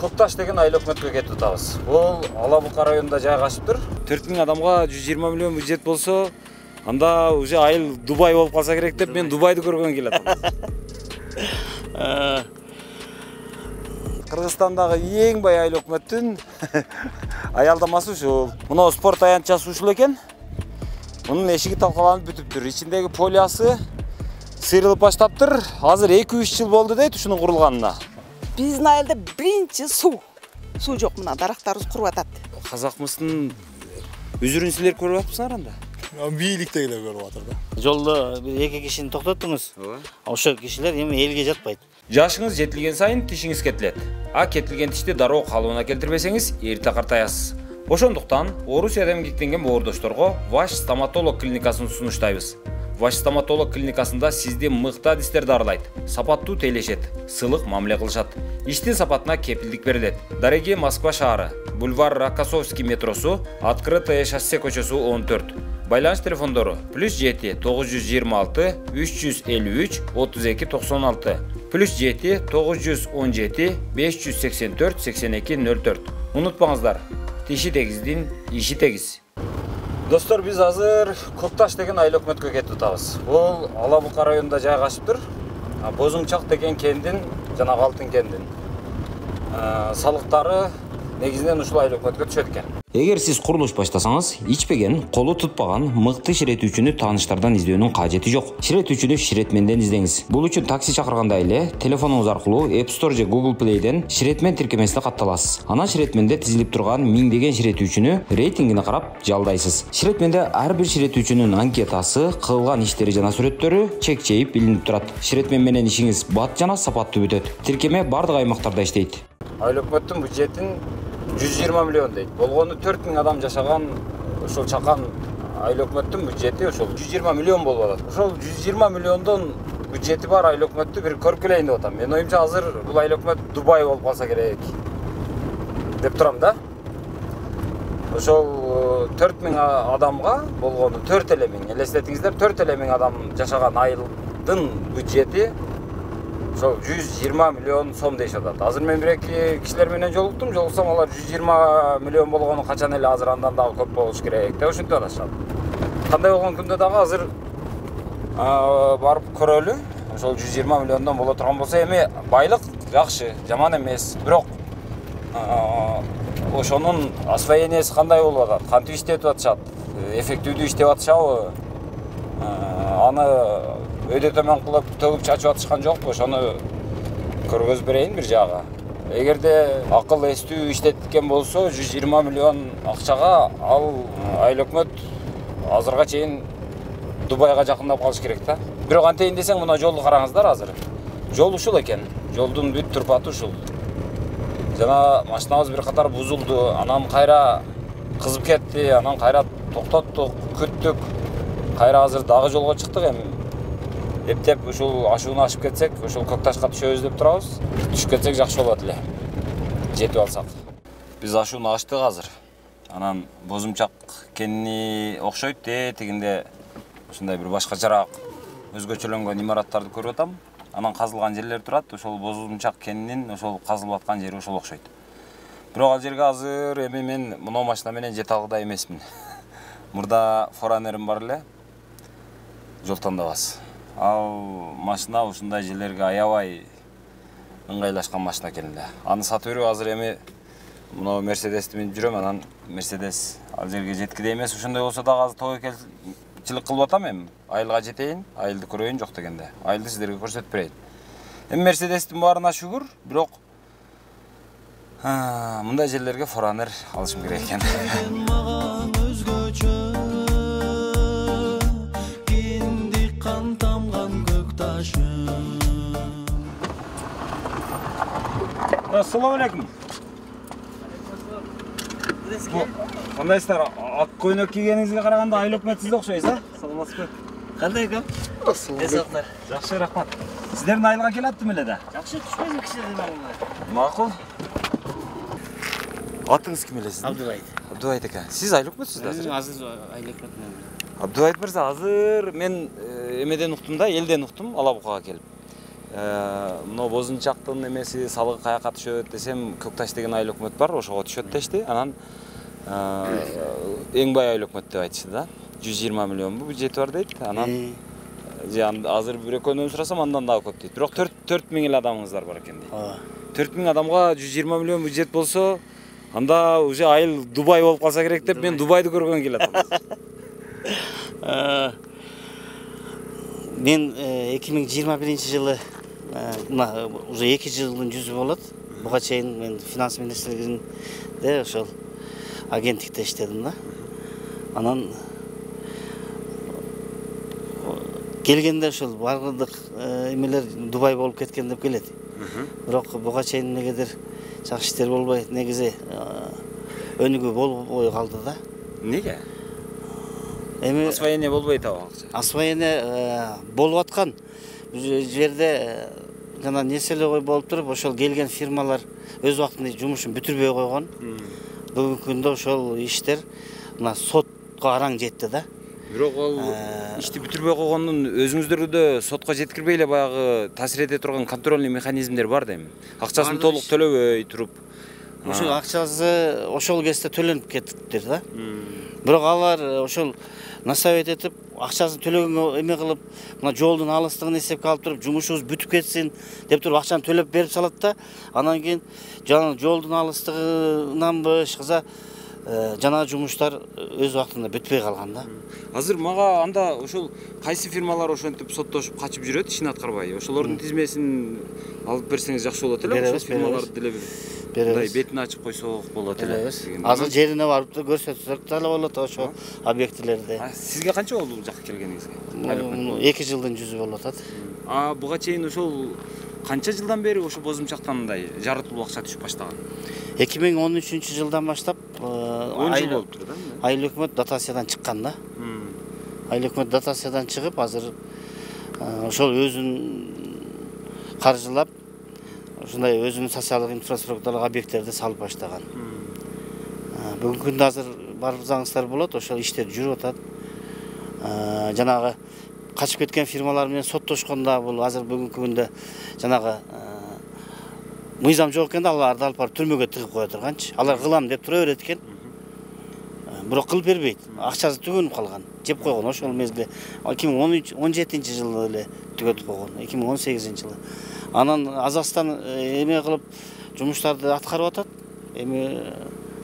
Көкташ деген айыл өкмөткө кетип атабыз. Бул Ала Бука районунда жайгашыптыр. 4000 адамга 120 миллион бюджет болсо, анда уже айыл Дубай болуп калса керек деп мен Дубайды көргөн келет. Кыргызстандагы эң бай айыл өкмөттүн аялдамасы ушул. Мына спорт аянтчасы ушул экен. Мунун эшиги талкаланып бүтүптүр. Ичиндеги полиясы сыйрылып баштаптыр. Азыр 2-3 жыл болду дейт ушунун курулганына. Биздин айылда биринчи суу жок, мына дарактарыбыз куруп атат. Казакмыздын үзүрүн силер көрүп атпсыңар анда? Бийликтегилер көрүп атыр да. Жолдо 2 кишини токтоттуңуз. Ошол кишилер эми элге жатпайт. Жашыңыз жетилген сайын тишиңиз кетилет. Кетилген тишти дароо калыбына келтирбесеңиз, эрте картаясыз. Ошондуктан Орусияда эмгектенген боордошторго Ваш стоматолог клиникасын сунуштайбыз. Ваш стоматолог клиникасында сизди мыкта дистер дарылайт, сапаттуу тейлешет, сылык мамиле кылышат. Иштин сапатына кепилдик берилет. Дареги Москва шаары, бульвар Рокоссовский метросу, Открытое шоссе көчөсү 14. Байланыш телефондору +7 926 353 32 96, +7 917 584 82 04. Унутпаңыздар, тиши тегиздин иши тегиз. Достор, биз азыр Көкташ деген айыл өкмөткө кетип атабыз. Бул Ала Бука районунда жайгашыптыр. Бозумчак деген кендин жана Алтын кендин салыктары негизинен ушул айыл өкмөткө түшөт экен. Эгер сиз курулуш баштасаңыз, ичпеген, колу тутпаган мыкты ширетүүчүнү тааныштардан издөөнүн кажети жок. Ширетүүчүнү ширетменден издеңиз. Бул үчүн такси чакырганда эле телефонуңуз аркылуу App Store же Google Play'ден ширетмен тиркемесине катталасыз. Анан ширетменде тизилип турган миңдеген ширетүүчүнү рейтингине карап жалдайсыз. Ширетменде ар бир ширетүүчүнүн анкетасы, кылган иштери жана сүрөттөрү чек-чейип билинип турат. Ширетмен менен ишиңиз бат жана сапаттуу бүтөт. Тиркеме бардык аймактарда иштейт. Айыл өкмөттүн бюджетин 120 миллион дейт. Болгону 4000 адам жашаган ошол чакан айыл өкмөттүн бюджети ошол 120 миллион болуп атат. Ошол 120 миллиондон бюджети бар айыл өкмөттү бир көрүп келейин деп атам. Мен оюмча азыр бул айыл өкмөт Дубай болуп калса керек деп турам да. Ошол 4000 адамга болгону 4 эле миң, элестетиңиздер, 4 эле миң адам жашаган айылдын бюджети ошол 120 миллион сом дешет атат. Азыр мен бир-эки кишилер менен жолуксам, алар 120 миллион болгону качан эле азыр андан дагы көп болуш керек деп ушинтип атышат. Кандай болгон күндө дагы азыр барып көрөлү. Ошол 120 миллиондон боло турган болсо, эми байлык жакшы, жаман эмес. Бирок ошонун освоениясы кандай болуп атат? Кантип иштетип атышат? Эффективдүү иштеп атышабы? Аны өйдө төмөн кылып төгүп чачып атышкан жокпу? Ошону көргөзүп берейин бир жагы. Эгерде акыл эстүү иштеткен болсо, 120 миллион акчага ал айыл өкмөт азырга чейин Дубайга жакындап калыш керек да. Бирок антейин десең, мына жолду караңыздар азыр. Жол ушул экен. Жолдун бүт турпаты ушул. Жана машинабыз бир катар бузулду, анан кайра кызып кетти, анан кайра токтоттук, күттүк. Кайра азыр дагы жолго чыктык эми. Эптеп ушул ашууну ашып кетсек, ушул Көкташка түшөбүз деп турабыз. Түшүп кетсек жакшы болот эле. Жетип алсак. Биз ашууну аштык азыр. Анан Бозумчак кенини окшойт тегинде ушундай бир башкачараак өзгөчөлөнгөн имараттарды көрүп атам. Анан казылган жерлер турат. Ошол Бозумчак кенинин ошол казылып аткан жери ошол окшойт. Бирок ал жерге азыр эми мен мына машина менен жете алгыдай эмесмин. Мурда форанерим бар эле. Жол тандабас. Ал машина ушундай жерлерге аябай ыңгайлашкан машина экен эле. Аны сатып берип азыр эми мына Мерседести минип жүрөм, анан Мерседес ал жерге жеткидей эмес. Ошондой болсо дагы азыр тобокелчилик кылып атам эми. Айылга жетейин, айылды көрөйүн жок дегенде. Айылды сиздерге көрсөтүп берейин. Эми Мерседестин баарына шүгүр, бирок мындай жерлерге форанер алышым керек экен. Assalamu alaikum. Кандайсыздар? Ак көйнөк кийгениңизге караганда айыл өкмөт сизде окшойсуз, а? Саламатсызбы? Кандай экен? Эсоктор. Жакшы, рахмат. Сиздердин айылга келаттым эле да. Жакшы түшпөйсүң кишилерден алгыла. Макул. Атыңыз ким эле сиздин? Абдубайт. Абдубайт экен. Сиз айыл өкмөтсүз азыр? Азыр айыл өкмөтүнөн. Абдубайт мырза, азыр мен эмеден уктум да, элден уктум, Ала Букага келип. мына Бозунчактын эмеси салыгы каяка түшөт десем, Көкташ деген айыл өкмөт бар, ошого түшөт дешти. Анан эң бай айыл өкмөт деп айтышты да. 120 миллион бюджети бар дейт. Анан азыр бир экөөнөн сурасам андан дагы көп дейт. Бирок 4000 эл адамыңыздар бар экен дейт. 4000 адамга 120 миллион бюджет болсо, анда уже айыл Дубай болуп калса керек деп мен Дубайды көргөн келет атам. Мен 2021-жылы уже 2 жылдын жүзү болот. Буга чейин мен финанс министрлигинде ошол агенттикте иштедим да. Анан келгенде ошол бардык эмелер Дубай болуп кеткен деп келет. Бирок буга чейин эмнегедир жакшы иштер болбой, негизи өнүгүү болбой калды да. Неге? Освоение болбой атабы. Освоение болуп аткан. Бул жерде жана неселе болуп туруп, ошол келген фирмалар өз убактында жумушун бүтүрбөй койгон. Бүгүнкү күндө ошол иштер мына сотко араң жетти да. Бирок ал ишти бүтүрбөй койгондун өзүңүздөрдө сотко жеткирбей эле баягы таасир эте турган контрольный механизмдер бар дейм. Акчасын толук төлөбөй туруп. Ошол акчасы ошол кезде төлөнүп кетиптир да. Бирок алар ошол насабет этип, акчасын төлөгөнгө эме кылып, мына жолдун алыстыгын эсепке алып туруп, жумушубуз бүтүп кетсин деп туруп акчаны төлөп берип салат да. Анан кийин жана жолдун алыстыгынанбы, шыкса жана жумуштар өз убактында бүтпөй калган да. Азыр мага анда ошол кайсы фирмалар ошентип соттошуп качып жүрөт, ишин аткарбай. Ошолордун тизмесин алып берсеңиз жакшы болот эле. Ошол фирмаларды деле мындай бетин ачып койсок болот эле. Азыр жерине барып көрсөтсөк да болот ошол объектилерди. Сизге канча болду бул жакка келгениңизге? 2 жылдын жүзү болуп атат. Буга чейин ошол канча жылдан бери ошо Бозумчактан мындай жарытылуу акча түшүп баштаган? 2013-жылдан баштап 10 жыл болуптур да. Айыл өкмөт дотациядан чыккан да. Айыл өкмөт дотациядан чыгып, азыр ошол өзүн каржылап, ушундай өзүнүн социалдык инфраструктуралык объекттерди салып баштаган. Бүгүнкү күндө азыр барсаңыздар болот, ошол иштер жүрүп атат. Жанагы качып кеткен фирмалар менен соттошконда бул азыр бүгүнкү күндө жанагы мыйзам жок экен да, аларды алып барып түрмөгө тыгып кое турганчы. Алар кылам деп тура берет экен. Бирок кылып бербейт. Акчасы түгөнүп калган. Жеп койгон ошол мезгилде 2017-жылы эле түгөтүп койгон. 2018-жылы. Анан Азастан эме кылып жумуштарды аткарып атат. Эми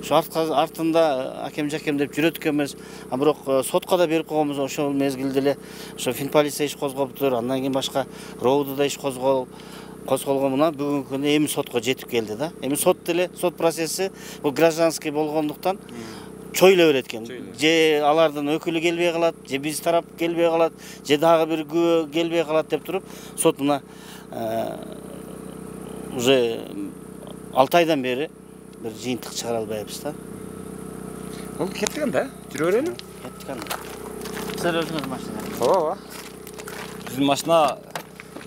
ошо артында акем-жакем деп жүрөт экенбиз. Бирок сотко да берип койгонбуз ошол мезгилде эле. Ошо Финполиция иш козгоптур, андан кийин башка РОУД да иш козголгон. Мына бүгүнкү күндө эми сотко жетип келди да. Эми сот деле, сот процесси бул гражданский болгондуктан чойло берет экен. Же алардын өкүлү келбей калат, же биз тарап келбей калат, же дагы бир күбө келбей калат деп туруп, сот мына уже 6 айдан бери бир жыйынтык чыгара албайбыз да. Ол кеттиген да, жүрө берели. Кеттиген. Сиздер өзүңүз машина. Ооба. Биздин машина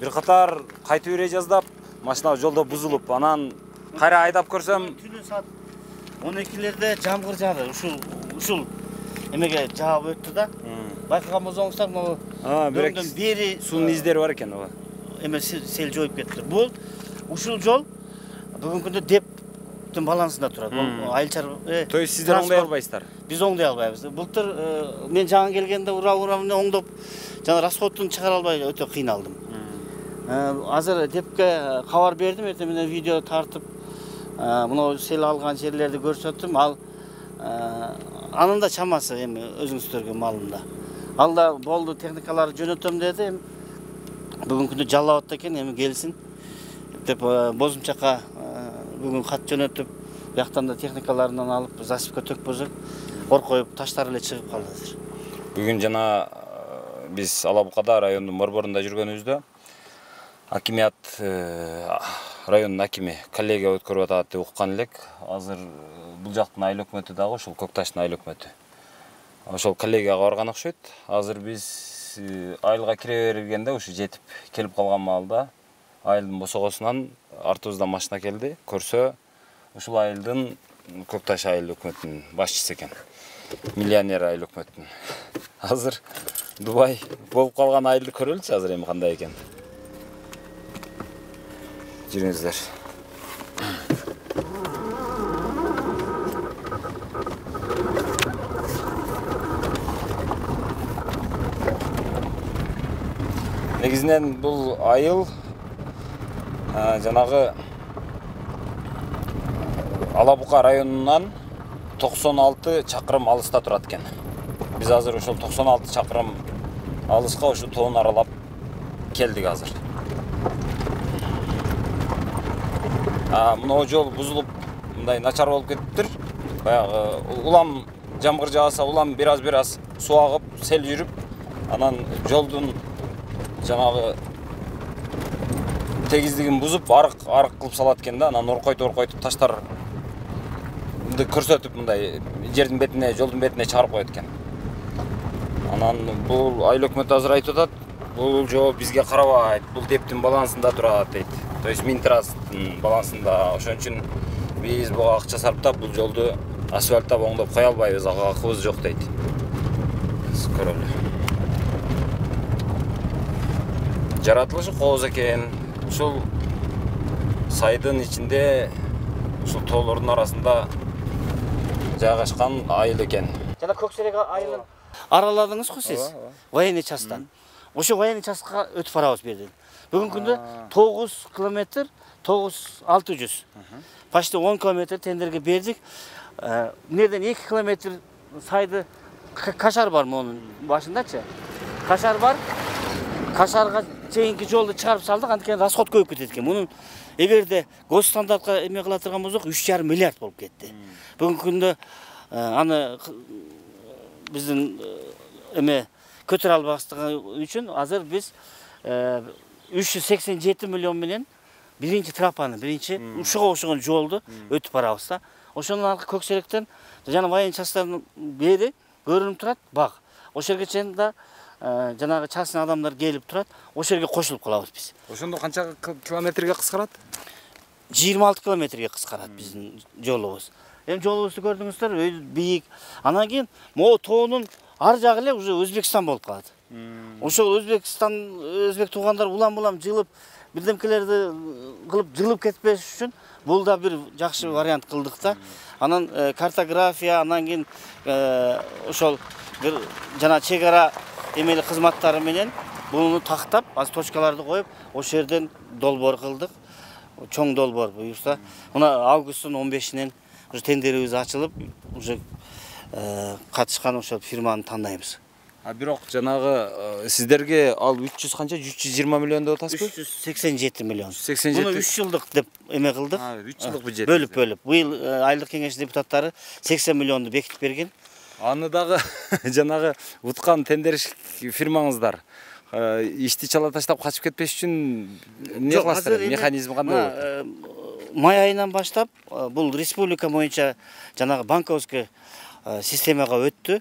бир катар кайтып ире жаздап, машина жолдо бузулуп, анан кайра айдап көрсөм, Түнү саат 12-лерде жамгыр жаады. Ушул эмеге жаап өттү да. Байкаган болсоңуздар, могу дөңдөн бери суунун издери бар экен ооба. Эме сел жоюп кетти. Бул ушул жол бүгүнкү күндө дептин балансында турат. Бул айылчар. То есть сиздер оңдой албайсыздар? Биз оңдой албайбыз. Былтыр мен жаңы келгенде ура менен оңдоп, жана расходтун чыгара албай өтө кыйналдым. Азыр депке кабар бердим, эртең менен видео тартып, мына сел алган жерлерди көрсөттүм. Ал анын да чамасы эми өзүңүздөргө маалымда. Ал да болду, техникаларды жөнөтөм деди. Бүгүнкү күндө жалап атты экен, эми келсин деп Бозумчакка бүгүн кат жөнөтүп, бияктан да техникаларынан алып, засыпка төкпөзөк, ор коюп, таштар эле чыгып калды. Бүгүн жана биз Алабукада райондун борборунда жүргөнүбүздө акимият райондун акими коллегия өткөрүп атат деп уккан элек. Азыр бул жактын айыл өкмөтү дагы ошол Көкташтын айыл өкмөтү. Ошол коллегияга барган окшойт. Азыр биз айылга кире бергенде ушу жетип келип калган маалда айылдын босогосунан артыбыздан машина келди. Көрсө ушул айылдын Көкташ айыл өкмөтүнүн башчысы экен. Миллионер айыл өкмөтүнүн. Азыр Дубай болуп калган айылды көрөлүчү азыр эми кандай экен. Жүрүңүздөр. Негизинен бул айыл жанагы Алабука районунан 96 чакырым алыста турат экен. Биз азыр ошол 96 чакырым алыска ушу тоону аралап келдик азыр. Мына жол бузулуп, мындай начар болуп кетиптир. Баягы улам жамгыр жааса, улам бир-аз суу агып, сел жүрүп, анан жолдун жанагы тегиздигин бузуп, арык кылып салат экен да, анан оркойтуп таштарды көрсөтүп мындай жердин бетине, жолдун бетине чыгарып коет экен. Анан бул айыл өкмөтү азыр айтып атат, бул жол бизге карабайт, бул дептин балансында турат дейт. То есть Минтрастын балансында. Ошон үчүн биз буга акча сарптап бул жолду асфальттап оңдоп кое албайбыз, ага акыбыз жок дейт. Көрөлү. Жаратылышы кооз экен. Ушул сайдын ичинде, ушул тоолордун арасында жайгашкан айыл экен. Жана Көксерек айылын араладыңыз го сиз? Военный часттан. Ошо военный частка өтүп барабыз берден. Бүгүнкү күндө 9 километр, 9600. Почти 10 километр тендерге бердик. Мынерден 2 километр сайды Кашар бар монун башындачы. Кашар бар. Кашарга чейинки жолду чыгарып салдык, анткени расход көбүп кетет экен. Мунун эгерде госстандартка эме кыла турган болсок 3,5 миллиард болуп кетти. Бүгүнкү күндө аны биздин эме көтөрө албастыгы үчүн азыр биз 387 миллион менен биринчи тропаны, биринчи ушуга окшогон жолду өтүп барабыз да. Ошонун аркы Көксеректен жана военный часттардын бери көрүнүп турат баг. Ошол жерге чейин да жанагы частный адамдар келип турат. Ошол жерге кошулуп калабыз биз. Ошондо канча километрге кыскарат? 26 километрге кыскарат биздин жолубуз. Эми жолубузду көрдүңүздөр, бийик. Анан кийин могу тоонун ар жагы эле уже Өзбекстан болуп калат. Ошол өзбек туугандар улам-улам жылып, бирдемкелерди кылып жылып кетпеш үчүн бул да бир жакшы вариант кылдык да. Анан картография, анан кийин ошол жана чек ара эмели кызматтары менен буну тактап, аз точкаларды коюп, ошол жерден долбоор кылдык. Чоң долбоор буюрса, мына августтун 15-инен уже тендерибиз ачылып, уже катышкан ошол фирманы тандайбыз. Бирок жанагы сиздерге ал 300 канча 320 миллион деп атасызбы? 387 миллион. 87. Буну 3 жылдык деп эме кылдык. 3 жылдык бюджет. Бөлүп. Быйыл айылдык кеңеш депутаттары 80 миллионду бекитип берген. Аны дагы жанагы уткан тендерщик фирмаңыздар ишти чала таштап качып кетпеш үчүн эмне кыласыздар? Механизм кандай болот? Май айынан баштап бул республика боюнча жанагы банковский системага өттү.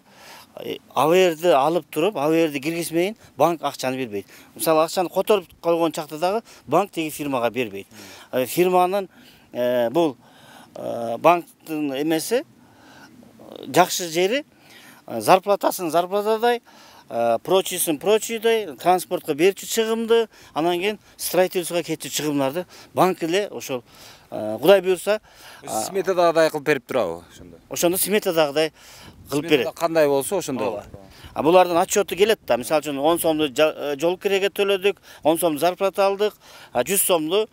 Аверди алып туруп, аверди киргизмейин банк акчаны бербейт. Мисалы акчаны которуп койгон чакта дагы банк теги фирмага бербейт. Фирманын бул банктын эмеси жакшы жери зарплатасын зарплатадай, прочийсин прочийдай, транспортко берчү чыгымды, анан кийин строительствого кетчү чыгымдарды банк эле ошол Кудай буйрса сметадагыдай кылып берип турабы ошондо? Ошондо сметадагыдай кылып берет. Кандай болсо ошондо. Булардын отчёту келет да. Мисалы үчүн 10 сомду жол киреге төлөдүк, 10 сом зарплата алдык, 100 сомду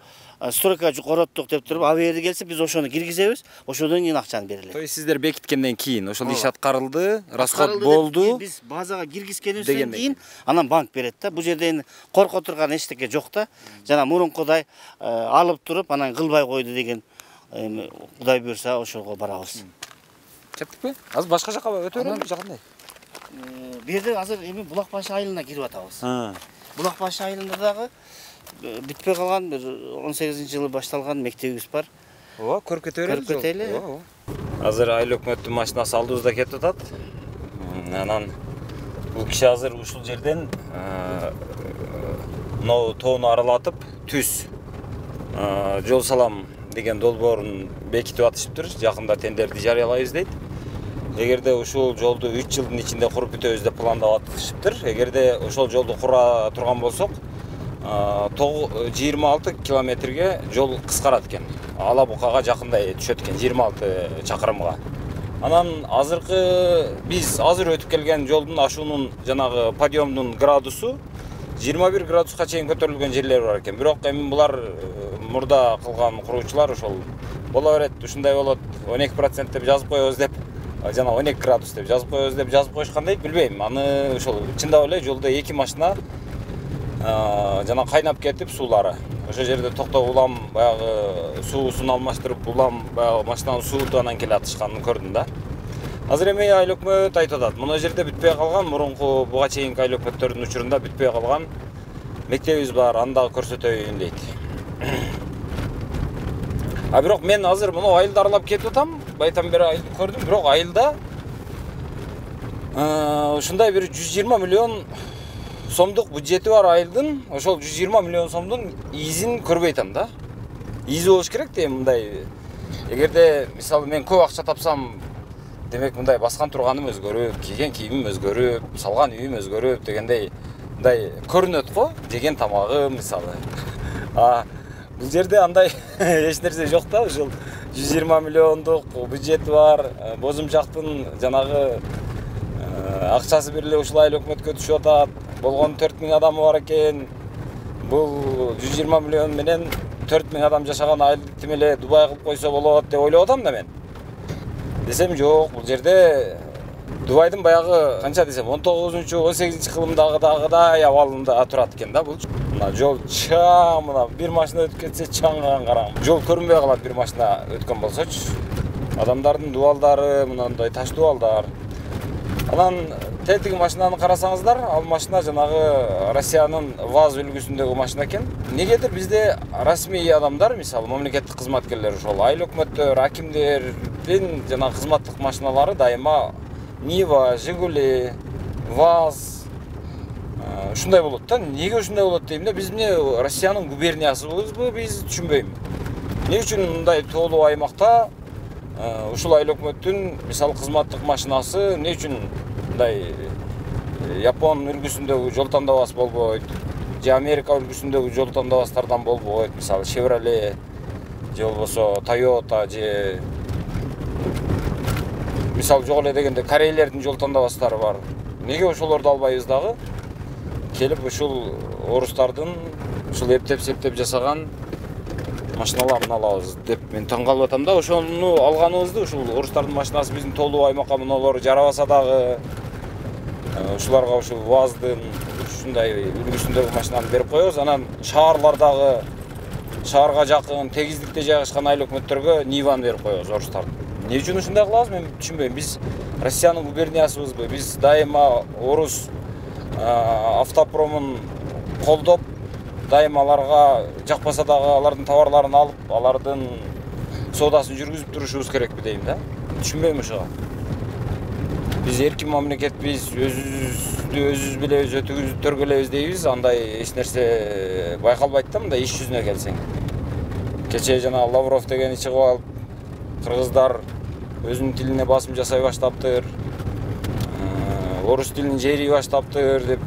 стройка короттук деп туруп, аверди келсе биз ошону киргизебиз, ошодон кийин акчаны берилет. То есть сиздер бекиткенден кийин ошол иш аткарылды, расход болду. Биз базага киргизгенден кийин анан банк берет да. Бул жерде корко турган эчтеке жок да. Жана мурункудай алып туруп, анан кылбай койду деген Кудай буйрса ошого барабыз. Чектикпи? Азыр башка жака өтө берели жакандай. Бу жерде азыр эми Булак башы айылына кирип атабыз. Булак башы айылында дагы бүтпөй калган бир 18-жылы башталган мектебибиз бар. Ооба, көрүп кете берели. Көрүп кетели. Азыр айыл өкмөттүн машинасы алдыбызда кетип атат. Анан бул киши азыр ушул жерден тоону аралатып, түз жол салам деген долбоорун бекитип атышыптыр. Жакында тендерди жарыялайбыз дейт. Эгерде ушул жолду 3 жылдын ичинде куруп бүтөбүз деп пландап атышыптыр. Эгерде ошол жолду кура турган болсок, 26 километрге жол кыскарат экен. Ала Букага жакындай түшөт экен 26 чакырымга. Анан азыркы биз азыр өтүп келген жолдун ашуунун жанагы подъемдун градусу 21 градуска чейин көтөрүлгөн жерлер бар экен. Бирок эми булар мурда кылган куруучулар ошол боло берет, ушундай болот, 12% деп жазып коебуз деп, жана 12 градус деп жазып коебуз деп жазып коюшкандай, билбейм. Аны ошол чындап эле жолдо 2 машина жана кайнап кетип суулары. Ошол жерде токтоп улам баягы суусун алмаштырып, улам баягы машинанын суутуп анан келе атышканын көрдүм да. Азыр эми айыл өкмөт айтып атат. Мына жерде бүтпөй калган, мурунку буга чейинки айыл өкмөттөрдүн учурунда бүтпөй калган мектебибиз бар, аны дагы көрсөтөйүн дейт. Бирок мен азыр мына айылды аралап кетип атам. Байтан бери айылды көрдүм, бирок айылда ушундай бир 120 миллион сомдук бюджети бар айылдын, ошол 120 миллион сомдун изин көрбөй атам да. Изи болуш керек дейм мындай. Эгерде мисалы мен көп акча тапсам, демек мындай баскан турганым өзгөрүп, кийген кийимим өзгөрүп, салган үйүм өзгөрүп дегендей мындай көрүнөт го, жеген тамагым мисалы. Бул жерде андай эч нерсе жок да, ушул 120 миллиондук бюджети бар, бозумчактын жанагы акчасы бир эле ушул айыл өкмөткө түшүп атат. Болгон 4000 адамы бар экен. Бул 120 миллион менен 4000 адам жашаган айылды тим эле Дубай кылып койсо болот деп ойлоп атам да мен. Десем жок, бул жерде Дубайдын баягы канча десем 19-18 кылымдагыдай абалында турат экен да бул. Мына жол чаң, мына бир машина өтүп кетсе чаңган караң. Жол көрүнбөй калат бир машина өткөн болсочу. Адамдардын дубалдары мындай таш дубалдар. Анан тетиги машинаны карасаңыздар, ал машина жанагы Россиянын ВАЗ үлгүсүндөгү машина экен. Негедир бизде расмий адамдар, мисалы мамлекеттик кызматкерлер, ошол айыл өкмөттөр, акимдердин жана кызматтык машиналары дайыма Нива, Жигули, ВАЗ ушундай болот да. Неге ушундай болот дейм да? Биз эмне Россиянын губерниясыбызбы, биз түшүнбөйм. Эмне үчүн мындай тоолуу аймакта ушул айыл өкмөттүн мисалы кызматтык машинасы эмне үчүн мындай Япон үлгүсүндөгү жол тандабас болбойт, же Америка үлгүсүндөгү жол тандабастардан болбойт, мисалы Chevrolet же болбосо Toyota же мисалы жок эле дегенде корейлердин жол тандабастары бар. Неге ошолорду албайбыз дагы? Келип ушул орустардын ушул эптеп-септеп жасаган машиналарын алабыз деп мен таң калып атам да. Ошону алганыбызды, ушул орустардын машинасы биздин тоолуу аймакка мыналар жарабаса дагы ушуларга ушул ВАЗдын ушундай үлгүсүндөгү машинаны берип коебуз. Анан шаарлардагы, шаарга жакын, тегиздикте жайгашкан айыл өкмөттөргө Ниваны берип коебуз орустардын. Эмне үчүн ушундай кылабыз, мен түшүнбөйм. Биз Россиянын губерниясыбызбы? Биз дайыма орус автопромун колдоп, дайыма аларга жакпаса дагы алардын товарларын алып, алардын соодасын жүргүзүп турушубуз керекпи дейм да. Түшүнбөйм ушуга. Биз эркин мамлекетпиз, өзүбүз билебиз, өтүгүбүздү төргөлөбүз дейбиз. Андай эч нерсе байкалбайт да мындай иш жүзүнө келсең. Кечээ жана Лавров дегени чыгып алып, кыргыздар өзүнүн тилине басым жасай баштаптыр, орус тилин жери баштаптыр деп,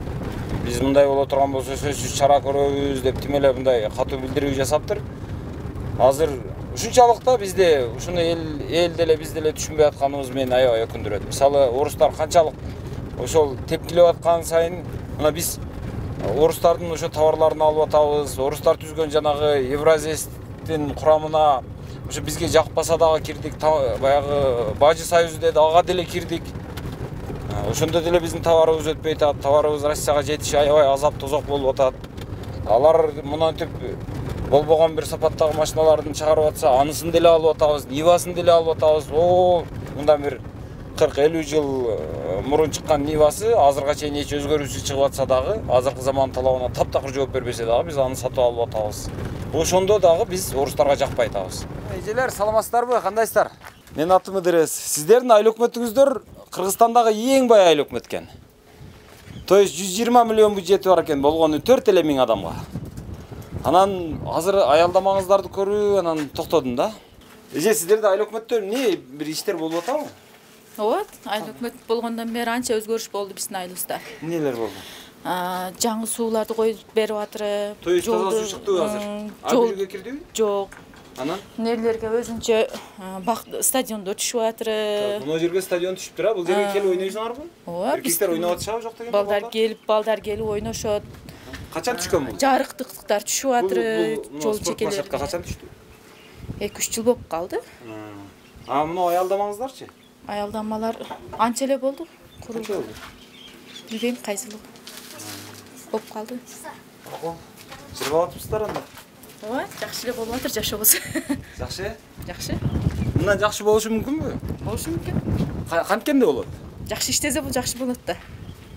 биз мындай боло турган болсо сөзсүз чара көрөбүз деп тим эле мындай катуу билдирүү жасаптыр. Азыр ушунчалык да бизде ушуну эл деле биз деле түшүнбөй атканыбыз мени аябай өкүндүрөт. Мисалы орустар канчалык ошол тепкилеп аткан сайын мына биз орустардын ошо товарларын алып атабыз. Орустар түзгөн жанагы Евразиядын курамына ошо бизге жакпаса дагы кирдик, баягы Бажы союзу ага деле кирдик. Ошондо деле биздин товарыбыз өтпөй атат, товарыбыз Россияга жетиши аябай азап тозок болуп атат. Алар мынантип болбогон бир сапаттагы машиналардын чыгарып атса, анысын деле алып атабыз, Нивасын деле алып атабыз. Мындан бир 40-50 жыл мурун чыккан Нивасы азырга чейин эч өзгөрүүсүз чыгып атса дагы, азыркы замандын талабына таптакыр жооп бербесе дагы биз аны сатып алып атабыз. Ошондо дагы биз орустарга жакпай атабыз. Эжелер, саламатсыздарбы? Кандайсыздар? Менин атым Идрис. Сиздердин айыл өкмөтүңүздөр Кыргызстандагы эң бай айыл өкмөт экен. То есть 120 миллион бюджети бар экен, болгону 4 миң адамга. Анан азыр аялдамаңыздарды көрүп, анан токтодум да. Эже, сиздерде айыл өкмөттө эмне бир иштер болуп атабы? Ооба, айыл өкмөт болгондон бери анча өзгөрүш болду биздин айылыбызда. Эмнелер болду? жаңы сууларды коюп берип атыр. То есть таза суу чыкты азыр. Ар бирге кирдиби? Жок. Анан Нерлерге өзүнчө стадиондор түшүп атыр. Мына жерге стадион түшүптүр, а? Бул жерге келип ойнойсуңарбы? Ооба. Эркектер ойноп атышабы, жок деген? Балдар келип ойношот. Качан түшкөн бул? Жарыктыктар түшүп атыр. Жол чекелер. Качан түштү? 2-3 жыл болуп калды. Мына аялдамаңыздарчы? Аялдамалар анча эле болду. Канча болду? Билбейм кайсыл болуп калды. Жыргап атыпсыздар анда? Ооба, жакшы эле болуп атыр жашообуз. Жакшы? Жакшы. Мындан жакшы болушу мүмкүнбү? Болушу мүмкүн. Канткенде болот? Жакшы иштесе бул жакшы болот да.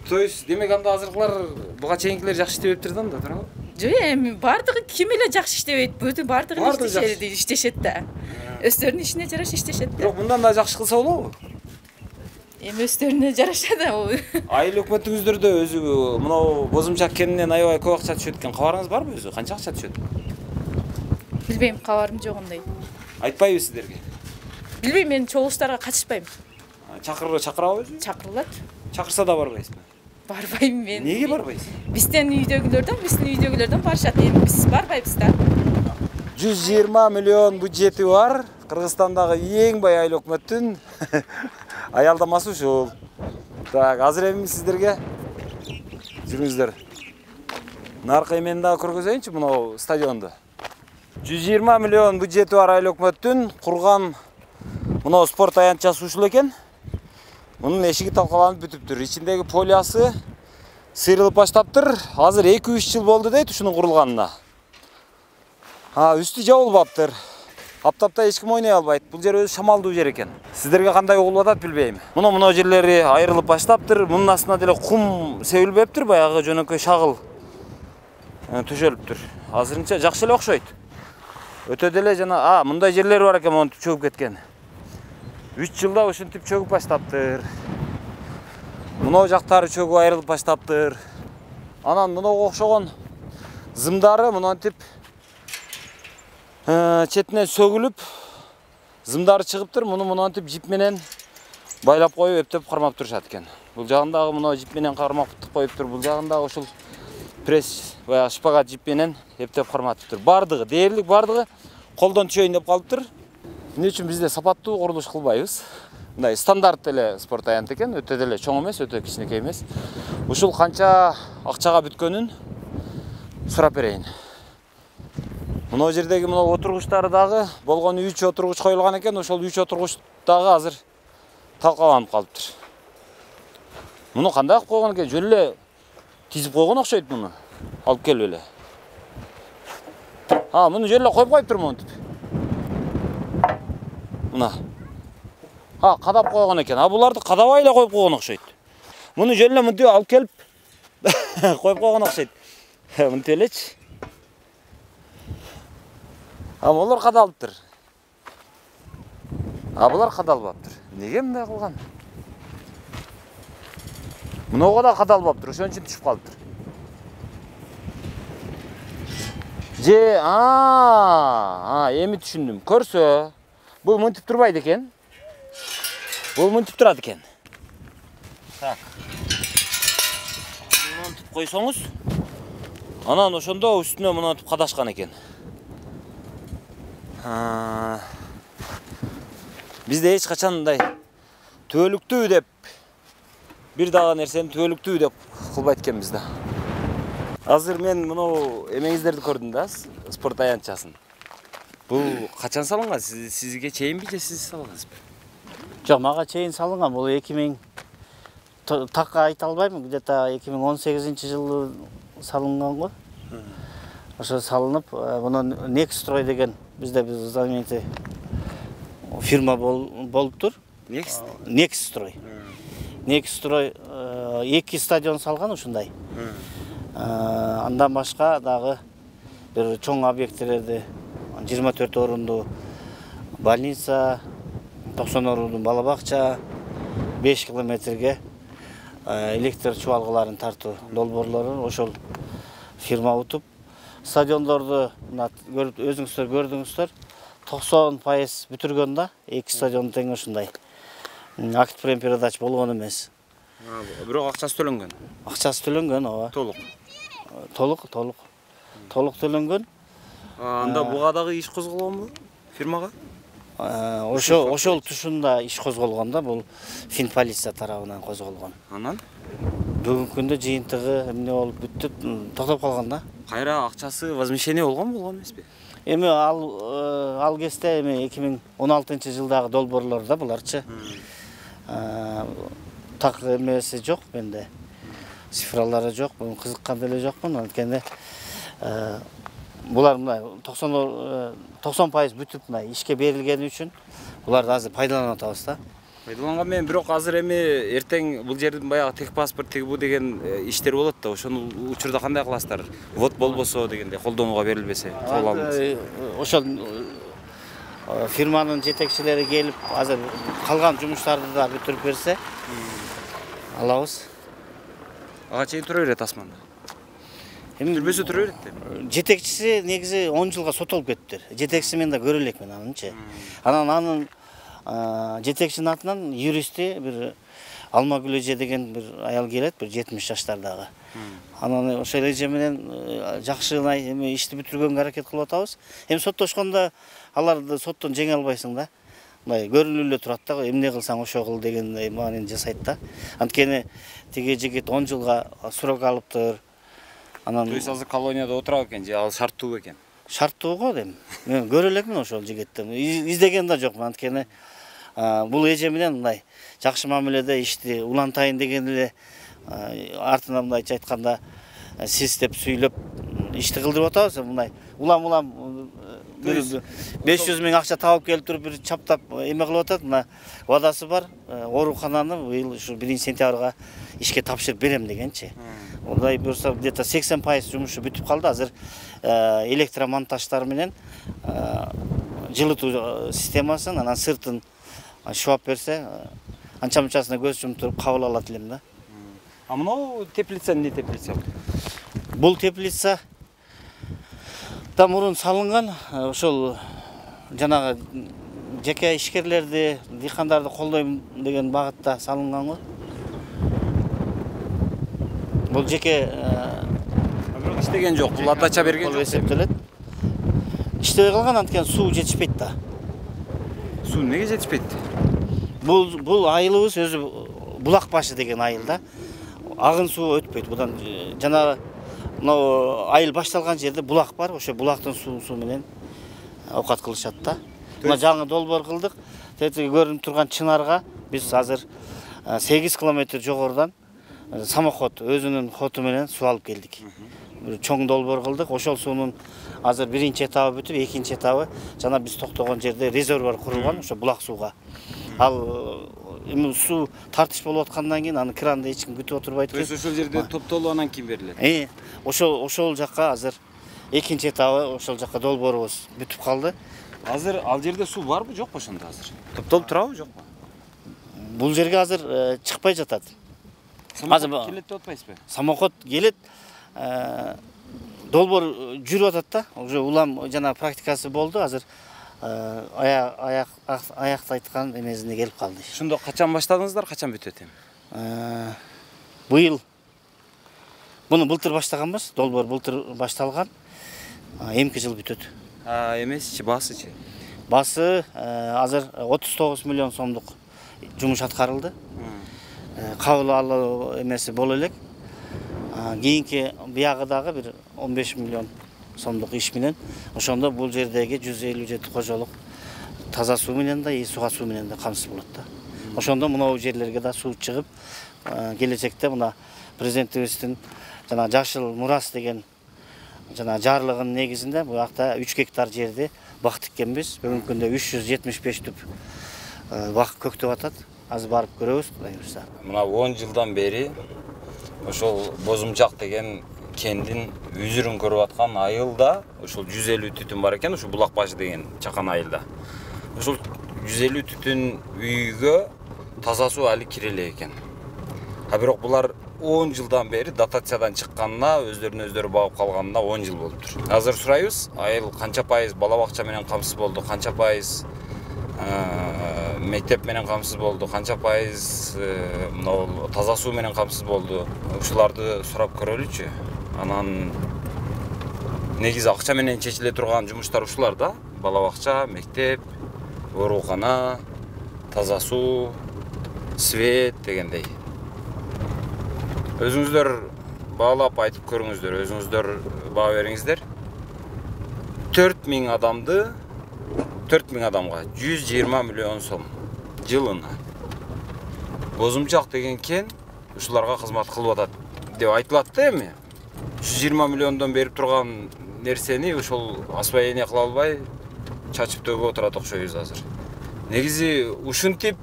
То есть, демек анда азыркылар буга чейинкилер жакшы иштебептир да анда, туурабы? Жок, эми бардыгы ким эле жакшы иштебейт, бүтүн бардыгы иштешет да. Өздөрүнүн ишине жараша иштешет да. Бирок мындан да жакшы кылса болобу? Эми өздөрүнө жараша да. Айыл өкмөтүңүздөрдө өзү мынау бозумчак кенинен аябай көп акча түшөт экен. Кабарыңыз барбы өзү? Канча акча түшөт? Билбейм, кабарым жок андай. Айтпайбы сиздерге? Билбейм, мен чогулуштарга катышпайм. Чакырабы өзү? Чакырылат. Чакырса да барбайсызбы? Барбайм мен. Неге барбайсыз? Биздин үйдөгүлөрдөн барышат, эми биз барбайбыз да. 120 миллион бюджети бар. Кыргызстандагы эң бай айыл өкмөттүн аялдамасы ушул. Так, азыр эми сиздерге жүрүңүздөр. Наркы эмени дагы көргөзөйүнчү мынау стадионду. 120 миллион бюджети бар айыл өкмөттүн курган мынау спорт аянтчасы ушул экен. Мунун эшиги талкаланып бүтүптүр. Ичиндеги полиясы сыйрылып баштаптыр. Азыр 2-3 жыл болду дейт ушунун курулганына. Үстү жабылбаптыр. Аптапта эч ким ойной албайт. Бул жер өзү шамалдуу жер экен. Сиздерге кандай угулуп атат билбейм. Мына жерлери айрылып баштаптыр. Мунун астына деле кум себилбептир, баягы жөнөкөй шагыл төшөлүптүр. Азырынча жакшы эле окшойт. Өтө деле жана мындай жерлер бар экен, монтип чөгүп кеткен. 3 жылда ушинтип чөгүп баштаптыр. Мына жактары чөгүп айрылып баштаптыр. Анан мынага окшогон зымдары монтип четинен сөгүлүп, зымдары чыгыптыр. Муну монтип жип менен байлап коюп, эптеп кармап турушат экен. Бул жагындагы мына жип менен кармап коюптур. Бул жагындагы ушул пресс баягы шпагат жип менен эптеп карматыптыр. Бардыгы, дээрлик бардыгы колдон түшөйүн деп калыптыр. Эмне үчүн бизде сапаттуу курулуш кылбайбыз? Мындай стандарт эле спорт аянт экен, өтө деле чоң эмес, өтө кичинекей эмес. Ушул канча акчага бүткөнүн сурап берейин. Мына жердеги мына отургучтары дагы болгону 3 отургуч коюлган экен, ошол 3 отургуч дагы азыр талкаланып калыптыр. Муну кандай кылып койгон экен? Жөн эле тизип койгон окшойт муну. Алып келип эле. Муну жөн эле коюп коюптур монтип. Мына. Кадап койгон экен. Буларды кадабай эле коюп койгон окшойт. Муну жөн эле мынтип алып келип коюп койгон окшойт. Мынтип элечи. Булар кадалыптыр. Булар кадалбаптыр. Неге мындай кылган? Мынага да кадалбаптыр, ошон үчүн түшүп калыптыр. Эми түшүндүм. Көрсө, бул мынтип турбайт экен. Бул мынтип турат экен. Так. Мынтип койсоңуз, анан ошондо үстүнө мынтип кадашкан экен. Бизде эч качан мындай түбөлүктүү деп бир дагы нерсени түбөлүктүү деп кылбайт экенбиз да. Азыр мен мынау эмеңиздерди көрдүм да, спорт аянтчасын. Бул качан салынган? Сизге чейинби же сиз салгансызбы? Жок, мага чейин салынган. Бул 2000 такка айта албайм, где-то 2018-жылы салынган го. Ошо салынып, муну Некстрой деген бизде знаменитый фирма болуптур. Некстрой. Некстрой 2 стадион салган ушундай. Андан башка дагы бир чоң объекттерди 24 орундуу больница, 90 орундуу бала бакча, 5 километрге электр чубалгыларын тартуу долбоорлорун ошол фирма утуп, стадиондорду көрүп өзүңүздөр көрдүңүздөр, 90% бүтүргөн да, 2 стадион тең ушундай. Акт прем передач болгон эмес. Бирок акчасы төлөнгөн. Акчасы төлөнгөн, ооба. Толук. Толук төлөнгөн. Анда буга дагы иш козголгонбу фирмага? Ошол тушунда иш козголгон да, бул Финполиция тарабынан козголгон. Анан Бүгүнкү күндө жыйынтыгы эмне болуп бүттүп, токтоп калган да. кайра акчасы возмещение болгон эмеспи? Эми ал кезде эми 2016-жылдагы долбоорлор да буларчы. Так эмеси жок менде. Цифралары жок, мун кызыккан деле жокмун. Анткени булар мына 90% бүтүп мына ишке берилгени үчүн буларды азыр пайдаланып атабыз да. Пайдаланган менен бирок азыр эми эртең бул жердин баягы техпаспорт тегибу деген иштер болот да. Ошону учурда кандай кыласыздар? Вот болбосо дегенде колдонууга берилбесе кабыл алынбаса. Ошол фирманын жетекчилери келип азыр калган жумуштарды да бүтүрүп берсе алабыз. Ага чейин тура берет асманда. Эми Түрбөсө тура берет. жетекчиси негизи 10 жылга сотолуп кеттиптир. Жетекчиси мен да көрө элекмин анынчы. Анын жетекчинин атынан юристи бир Алмагүл эже деген бир аял келет, бир 70 жаштардагы. Анан ошол эже менен жакшы эми ишти бүтүргөнгө аракет кылып атабыз. Эми соттошкондо аларды соттон жеңе албайсың да. Мындай көрүнүп эле турат да, эмне кылсаң ошо кыл деген маанини жасайт да. Анткени тиги жигит 10 жылга срок алыптыр. Анан То есть азыр колонияда отурат экен же ал шарттуу экен? Шарттуу го дейм. Мен көрө элекмин ошол жигитти. Издеген да жокмун, анткени бул эже менен мындай жакшы мамиледе ишти улантайын деген эле артынан мындайча айтканда сиз деп сүйлөп ишти кылдырып атабыз. Мындай улам 500 миң акча табып келип туруп бир чаптап эме кылып атат. Мына вадасы бар. Оорукананы быйыл ушу 1-сентябрга ишке тапшырып берем дегенчи. Мындай болсо где-то 80% жумушу бүтүп калды. Азыр электромонтаждар менен жылытуу системасын, анан сыртын шуап берсе, анча-мынчасына көз жумуп туруп кабыл алат элем да. А мынау теплица эмне теплица? Бул теплица да мурун салынган, ошол жанагы жеке ишкерлерди, дыйкандарды колдойм деген багытта салынган го. Бул жеке Бирок иштеген жок, бул атача берген жок эсептелет. Иштебей калган, анткени суу жетишпейт да. Суу неге жетишпейт? Бул айылыбыз өзү булак башы деген айыл да. Агын суу өтпөйт. Будан жана мына айыл башталган жерде булак бар. Ошо булактын суусу менен оокат кылышат да. Мына жаңы долбоор кылдык. Тетиги көрүнүп турган чынарга биз азыр 8 километр жогорудан самоход өзүнүн хоту менен суу алып келдик. Бир чоң долбоор кылдык. Ошол суунун азыр биринчи этабы бүтүп, экинчи этабы жана биз токтогон жерде резервуар курулган, ошо булак сууга. Ал эми суу тартыш болуп аткандан кийин аны кранды эч ким күтүп отурбайт экен. Ошол жерде топтолуп анан ким берилет? Ошол жакка азыр экинчи этабы ошол жакка долбоорубуз бүтүп калды. Азыр ал жерде суу барбы, жокпу ошондо азыр? Топтолуп турабы, жокпу? Бул жерге азыр чыкпай жатат. Азыр келет деп атпайсызбы? Самоход келет, долбоор жүрүп атат да. Уже улам жана практикасы болду, азыр аяктайткан эмесине келип калды. Ошондо качан баштадыңыздар, качан бүтөт эми? Быйыл буну былтыр баштаганбыз, долбоор былтыр башталган. Эмки жыл бүтөт. Эмесичи, баасычы? Баасы азыр 39 миллион сомдук жумуш аткарылды. Кабыл алуу эмеси боло элек. Кийинки биягы дагы бир 15 миллион сомдук иш менен ошондо бул жердеги 157 кожолук таза суу менен да, сууга суу менен да камсыз болот да. Ошондо мынау жерлерге да суу чыгып, келечекте мына президентибиздин жана жашыл мурас деген жана жарлыгынын негизинде бул жакта 3 гектар жерди бак тиккенбиз. Бүгүнкү күндө 375 түп бак көктөп атат. Азыр барып көрөбүз, Кудай буйрса. Мына 10 жылдан бери ошол Бозумчак деген кендин үзүрүн көрүп аткан айылда ошол 150 түтүн бар экен, ошо Булак башы деген чакан айылда. Ошол 150 түтүн үйгө таза суу али кире элек экен. Бирок булар 10 жылдан бери дотациядан чыкканына, өздөрүнө өздөрү багып калганына 10 жыл болуптур. Азыр сурайбыз, айыл канча пайыз бала бакча менен камсыз болду, канча пайыз мектеп менен камсыз болду, канча пайыз мына таза суу менен камсыз болду. Ушуларды сурап көрөлүчү. Анан негизи акча менен чечиле турган жумуштар ушулар да. Бала бакча, мектеп, оорукана, таза суу, свет дегендей. Өзүңүздөр баалап айтып көрүңүздөр, өзүңүздөр баа бериңиздер. 4000 адамды 4000 адамга 120 миллион сом жылына бозумчак деген кен ушуларга кызмат кылып атат деп айтылат да эми. 120 миллиондон берип турган нерсени ошол освоение кыла албай чачып төгүп отурат окшойбуз азыр. Негизи ушинтип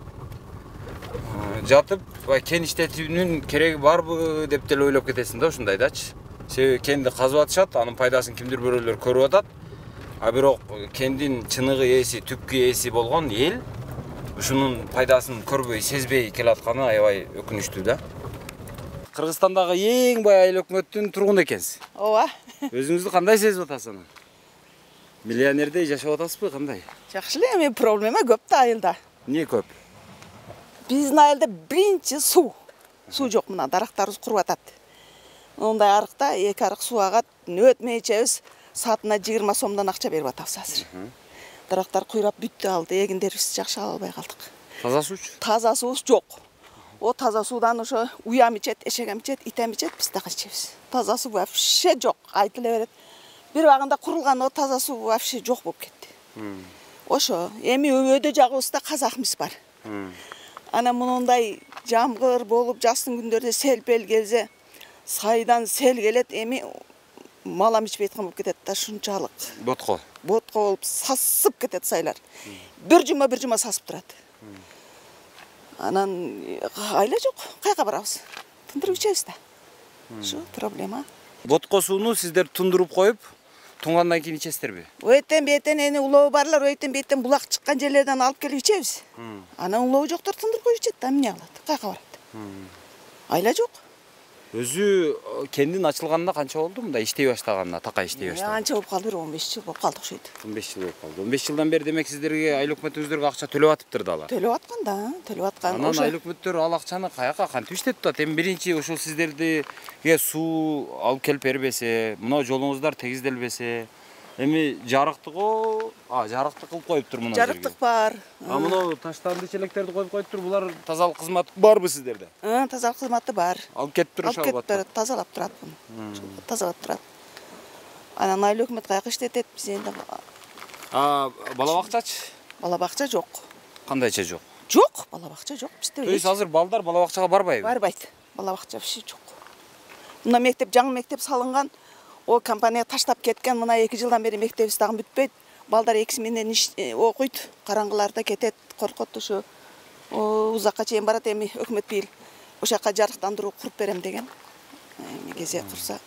жатып кен иштетүүнүн кереги барбы деп деле ойлоп кетесиң да ушундайдачы. Себеби кенди казып атышат, анын пайдасын кимдир бирөөлөр көрүп атат. А бирок кендин чыныгы ээси, түпкү ээси болгон эл ушунун пайдасын көрбөй, сезбей келатканы аябай өкүнүчтүү да. Кыргызстандагы эң бай айыл өкмөттүн тургуну экенсиз. Ооба. Өзүңүздү кандай сезип атасыз анан? Миллионердей жашап атасызбы, кандай? Жакшы эле, эми проблема көп да айылда. Эмне көп? Биздин айылда биринчи суу. Суу жок, мына дарактарыбыз куруп атат. Ондай арыкта 2 арык суу агат, нөтмөй ичебиз. Саатына 20 сомдон акча берип атабыз азыр. Дарактар куйрап бүттү алды, эгиндерибиз жакшы ала албай калдык. Таза суучу? Таза суу жок. О таза суудан ошо уям ичет, эшегем ичет, итем ичет, биз дагы ичебиз. Таза суу вообще жок, айтыле берет. Бир убагында курулган о таза суу вообще жок болуп кетти. Ошо, эми өйдө жагыбызда казакмыз бар. Ана мындай жамгыр болуп, жастын күндөрдө сел-пел келсе, сайдан сел келет, эми малам ичпей аткан болуп кетет да шунчалык. Ботко. Ботко болуп сасып кетет сайлар. Бир жума сасып турат. Анан айла жок, кайка барабыз? Тундуруп ичебиз да. Шу проблема. Ботко сууну сиздер тундуруп коюп, туңгандан кийин ичесиздерби? Өйтен бетен эни улоо барлар, өйтен бетен булак чыккан жерлерден алып келип ичебиз. Анан улоо жоктор тундуруп коюп ичет да, эмне кылат? Кайка барат? Айла жок. Өзү кендин ачылганына канча болду мында иштей баштаганына, такай иштей баштаганына? Анча болуп калды, 15 жыл болуп калды окшойт. 15 жыл болуп калды. 15 жылдан бери демек сиздерге айыл өкмөтүңүздөргө акча төлөп атыптыр да алар. Төлөп аткан да, төлөп аткан. Анан айыл өкмөттөр ал акчаны каяка кантип иштетип атат? Эми биринчи ошол сиздерге суу алып келип бербесе, мына жолуңуздар тегизделбесе, эми жарыктыгы, жарыктык кылып коюптур мына жерге. Жарыктык бар. Мына таштарды, челектерди коюп коюптур. Булар тазалык кызматы барбы сиздерде? Тазалык кызматы бар. Алып кетип туруш албат. Алып кетип тазалап турат буну. Тазалап турат. Анан айыл өкмөт каяка иштетет, биз энди. Бала бакчачы? Бала бакча жок. Кандайча жок? Жок, бала бакча жок бизде. То есть азыр балдар бала бакчага барбайбы? Барбайт. Бала бакча вообще жок. Мына мектеп, жаңы мектеп салынган. О компания таштап кеткен, мына 2 жылдан бери мектебиз дагы бүтпөйт. Балдар экиси менен окуйт, караңгыларда кетет, коркот ошо. Узакка чейин барат, эми өкмөт бийил ошо жака жарыктандыруу куруп берем деген. Эми кезек турса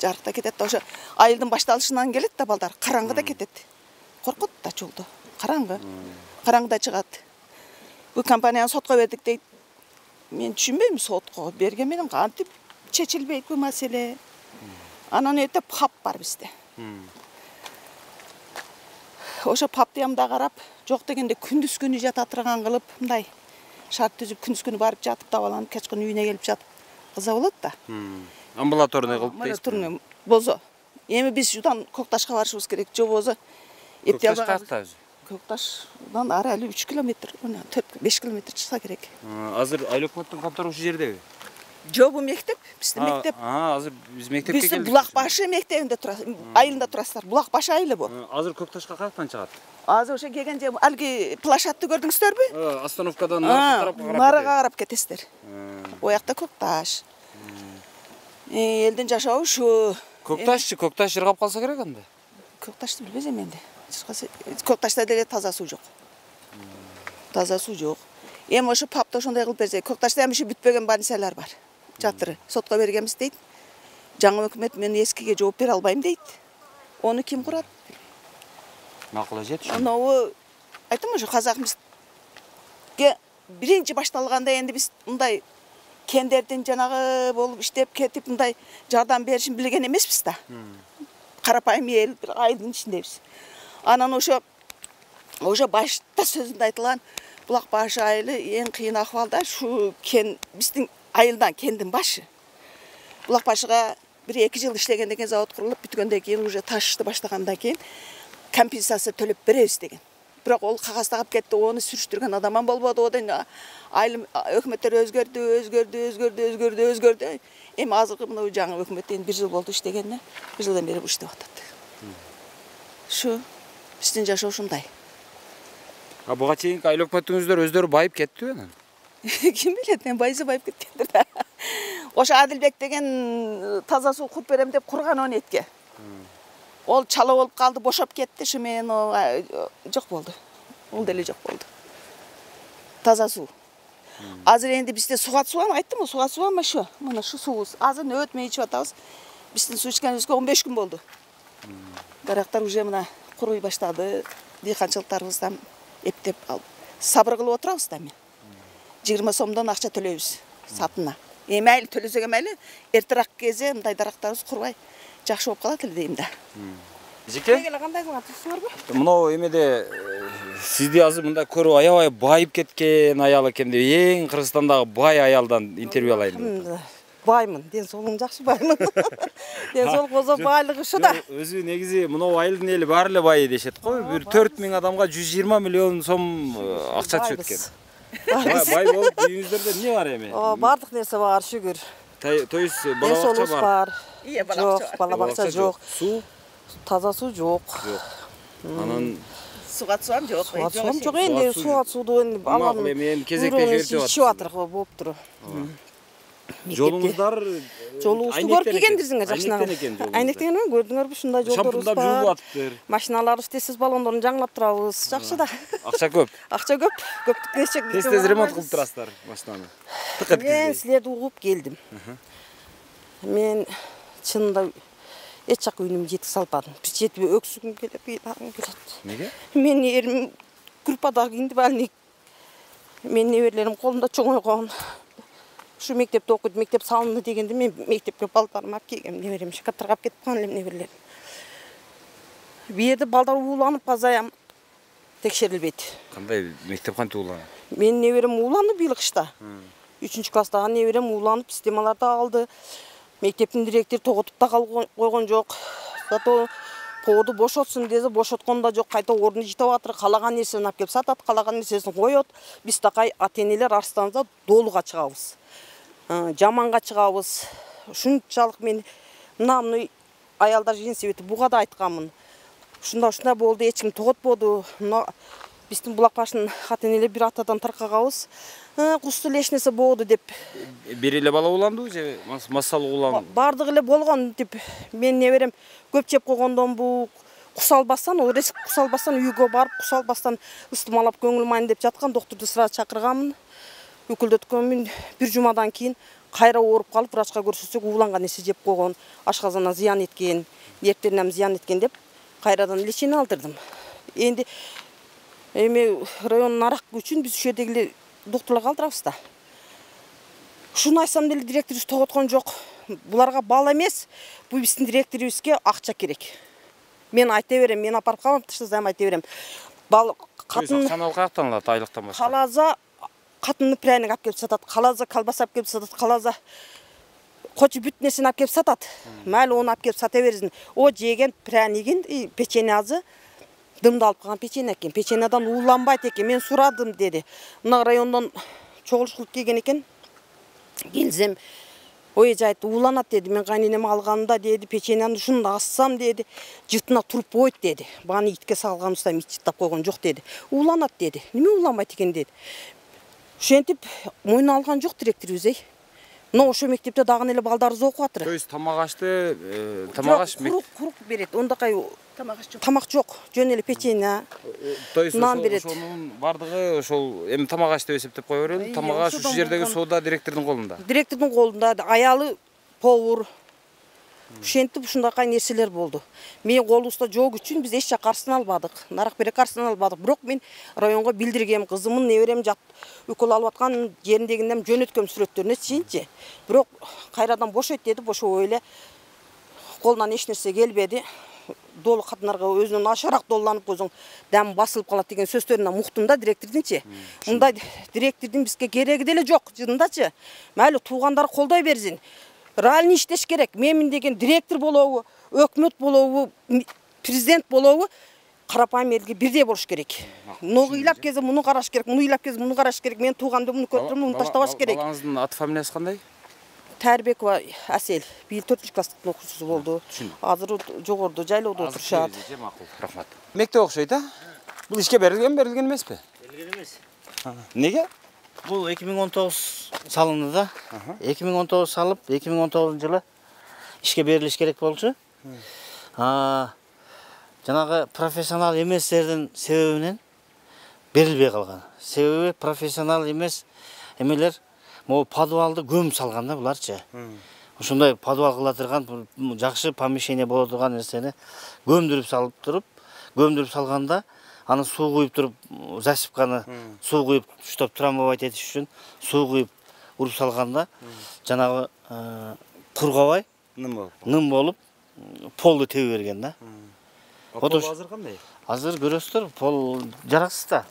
жарыкта кетет да, ошо айылдын башталышынан келет да балдар, караңгыда кетет. Коркот да жолдо. Караңгы. Караңгыда чыгат. Бу компанияны сотко бердик дейт. Мен түшүнбөйм, сотко берген менен кантип чечилбейт бу маселе. Анан өтө пап бар бизде. Ошо папты ямда карап, жок дегенде күндүз күнү жата турган кылып, мындай шарт түзүп күндүз күнү барып жатып табаланып, кечкин үйүнө келип жатып кыза болот да. Амбулаторный кылып дейсизби? Амбулаторный бозо. Эми биз жудан Кокташка барышыбыз керек, жобозо. Кокташ каякта өзү? Кокташтан ары эле 3 километр, 4-5 километр чыкса керек. Азыр айыл өкмөттүн контору ушул жердеби? Жобу мектеп, биздин мектеп. Азыр биз мектепке келдик. Биздин Булак башы мектебинде турат, айылында турасыздар. Булак башы айылы бу. Азыр Кокташка каяктан чыгат? Азыр ошо келген же алги площадты көрдүңүздөрбү? Остановкадан наркы тарапка нарыга карап кетесиздер. Оякта Кокташ. Элдин жашообу ушу. Кокташ жыргап калса керек анда. Кокташты билбесем энди. Кокташта деле таза суу жок. Таза суу жок. Эми ошо папта ошондой кылып берсе, Кокташта эми ушу бүтпөгөн больницалар бар. Жатыр. Сотко бергенбиз дейт. Жаңы өкмөт мен эскиге жооп бере албайм дейт. Ону ким курат? Макул эжет ушу. Анау айтам ошо казакыбызга биринчи башталганда энди биз мындай кендердин жанагы болуп иштеп кетип мындай жардам беришин билген эмеспиз да. Карапайым эл бир айылдын ичиндебиз. Анан ошо башта сөзүндө айтылган Bulak başı ayılı en kıyın ahvalda şu bizden ayıldan kendin başı. Bulak başıga 1-2 yıl işlegenden keyin zavod kurulup bitkenden keyin уже taşışты başlagandan keyin компенсация төлөп беребиz деген. Бирок ол кагазды алып кетти, оны сүрүштүргөн адам болбоду. Одан айыл өкмөттөр өзгөрдү. Эми азыркы мына жаңы өкмөт эми 1 жыл болду иштегенине, 1 жылдан бери иштеп атат. Şu биздин жашоо ушундай. Буга чейинки айыл өкмөтүңүздөр өздөрү байып кеттиби анан? Kim bilet, мен байсы байып кеткендир да. Ошо Адилбек деген таза суу куруп берем деп курган оны этке. Ол чала болуп калды, бошоп кетти, шымен жок болду. Ол деле жок болду. Таза суу. Азыр энди бизде сугат суу аны айттым, сугат суу ама шу. Мына шу суубуз. Азыр өтмөй ичип атабыз. Биздин суу ичкенибизге 15 күн болду. Дарактар уже мына куруй баштады. Дыйканчылыктарыбыздан эптеп алып сабыр кылып отурабыз да мен. 20 сомдон акча төлөйбүз сатына. Мейли төлөсөк мейли, эртерээк кезде мындай дарактарыбыз курбай жакшы болуп калат эле дейм да. Жеке? Кандай кыласызбы? Мына эмеде сизди азыр мында көрүп аябай байып кеткен аял экен деп эң Кыргызстандагы бай аялдан интервью алайын деп. Баймын, ден соолугум жакшы баймын. Ден соолук болсо байлыгы ушу да. Өзү негизи мына айылдын эли баары эле бай дешет го. Бир 4000 адамга 120 миллион сом акча түшөт экен. Бай болуп үйүңүздөрдө эмне бар эми? Бардык нерсе бар, шүгүр. То есть Ден соолугубуз бар. Жок, бала бакча жок. Суу? Таза суу жок. Анан сугат суам жок. Сугат суам жок энди, сугат сууду энди алам. Мен кезекте ичип атырык болуп туруп. Жолуңуздар жолубузду көрүп келгендирсиңер жакшынакы. Айнектен көрдүңөрбү, ушундай жолдорубуз бар. Шампунда жууп атыптыр. Машиналарды тез баллондорун жаңылап турабыз. Жакшы да. Акча көп. Акча көп. Көптүк нече. Тез ремонт кылып турасыздар машинаны. Мен силерди угуп келдим. Мен чынында эч жак үнүм жеткизе албадым. Бир жетип өксүгүм келип, ыйлагым келет. Неге? Мен эрим группадагы индивидуальный менин неберелерим колунда чоңойгон. Şu mektepte okudu, mektep salındı degende men mektepke balдарым алып келгем, неберем шакаттарга алып кетип калган элем неберелерим. Бу жерде балдар ууланып азаям текшерилбейт. Кандай мектеп кантип ууланат? Менин неберем ууланды быйыл кышта. 3-чү класстагы неберем ууланып системаларды алды. Мектептин директору тоготуп да койгон жок. Зато поводу бошотсун десе, бошоткон да жок, кайта ордун житип атыр, калаган нерсени алып келип сатат, калаган нерсесин коет. Биз такай ата-энелер арстанса долуга чыгабыз. Жаманга чыгабыз. Ушунчалык мен мына аялдар женсебети буга да айтканмын. Ушундай болду, эч ким тоготподу. Мына биздин булак башынын ата-энелери бир атадан таркагабыз. Кусту лешнесе болду деп. Бир эле бала ууландыбы же массалык ууланды? Бардык эле болгон деп. Мен неберем көп жеп койгондон бу кус албастан, ол реск кус албастан үйгө барып, кус албастан ыстымалап көңүл майын деп жаткан доктурду сразу чакырганмын. Өкүлдөткөнмүн. Бир жумадан кийин кайра ооруп калып, врачка көрсөтсөк, ууланган нерсе жеп койгон, ашказана зыян эткен, нервтерине зыян эткен деп кайрадан лечение алдырдым. Энди эми райондун арак үчүн биз ушул жердеги докторлорго алдырабыз да. Ушуну айтсам деле директорубуз тоготкон жок. Буларга бал эмес, бул биздин директорубузга акча керек. Мен айта берем, мен апарып калам, таштасам айта берем. Бал катын акчаны каяктан алат айлыктан башка? Калаза катынны пряник алып келип сатат, калаза колбаса алып келип сатат, калаза кочу бүт нерсени алып келип сатат. Майли оны алып келип сата берсин. О жеген пряникин, печеньясы дымдалып калган печенье экен. Печеньядан ууланбайт экен. Мен сурадым деди. Мына райондон чогулуш келген экен. Келсем, ой жайт ууланат деди. Мен кайненеме алганымда деди, печеньяны ушунда ассам деди, жыртына туруп койт деди. Баны итке салганыбызда ит жыттап койгон жок деди. Ууланат деди. Неме ууланбайт экен деди. Ошентип мойнуна алган жок директорубуз. Но ошо мектепте дагы эле балдарыбыз окуп атыр. То есть тамагашты, тамагаш курук берет. Ондакай тамак жок. Жөн эле печенье. То есть ошонун бардыгы ошол эми тамагаш деп эсептеп кое берели. Тамагаш ушул жердеги соода директордун колунда. Директордун колунда, аялы повар. Ушентип ушундакай нерселер болду. Мен колубузда жок үчүн биз эч жак карсын албадык. Нарак бере карсын албадык. Бирок мен районго билдиргем, кызымын неберем жат үкөл алып аткан жериндегинден жөнөткөм сүрөттөрүнө чейинчи. Бирок кайрадан бошойт деди, бошобой эле колунан эч нерсе келбеди. долы қатынарға өзінен ашарақ долланып өзің дәм басылып қалады деген сөздерінен мұқтым да директордыңчы. Мұндай директордың бізге керегі деле жоқ, жындачы. Мәлі туғандар қолдай берсін. Реально іштеш керек. Мен деген директор болуы, өкмөт болуы, президент болуы қарапайым елге бірдей болуш керек. Мұны ыйлап кезі мұны қараш керек, мұны ыйлап кезі мұны қараш керек. Мен туғанды мұны көттірім, мұны таштабаш керек. Балаңыздың аты фамилиясы қандай? Тәрбекова Әсел. Биыл 4-ші класстың оқушысы болды. Азыр жоғарыда жайлауда отырышады. Мақұл, рахмат. Мектеп оқшайды, бұл ішке берілген емес пе? Берілген емес. Неге? Бұл 2019 салынды да. 2019 салып, 2019 жылы ішке беріліш керек болчу. Жаңағы профессионал еместердің себебінен берілбей қалған. Себебі профессионал емес емелер подвалды көм салған да бұларчы. Ошондай подвал қылатырған, жақсы помещение бола тұрған нәрсені көмдіріп салып тұрып, көмдіріп салғанда аны су құйып тұрып, засыпқаны су құйып, штоп травмовать етіш үшін су құйып ұрып салғанда жаңағы құрғабай ным болып полды теу берген да. Пол азыр қандай? Азыр көресіздер, пол жарақсыз да.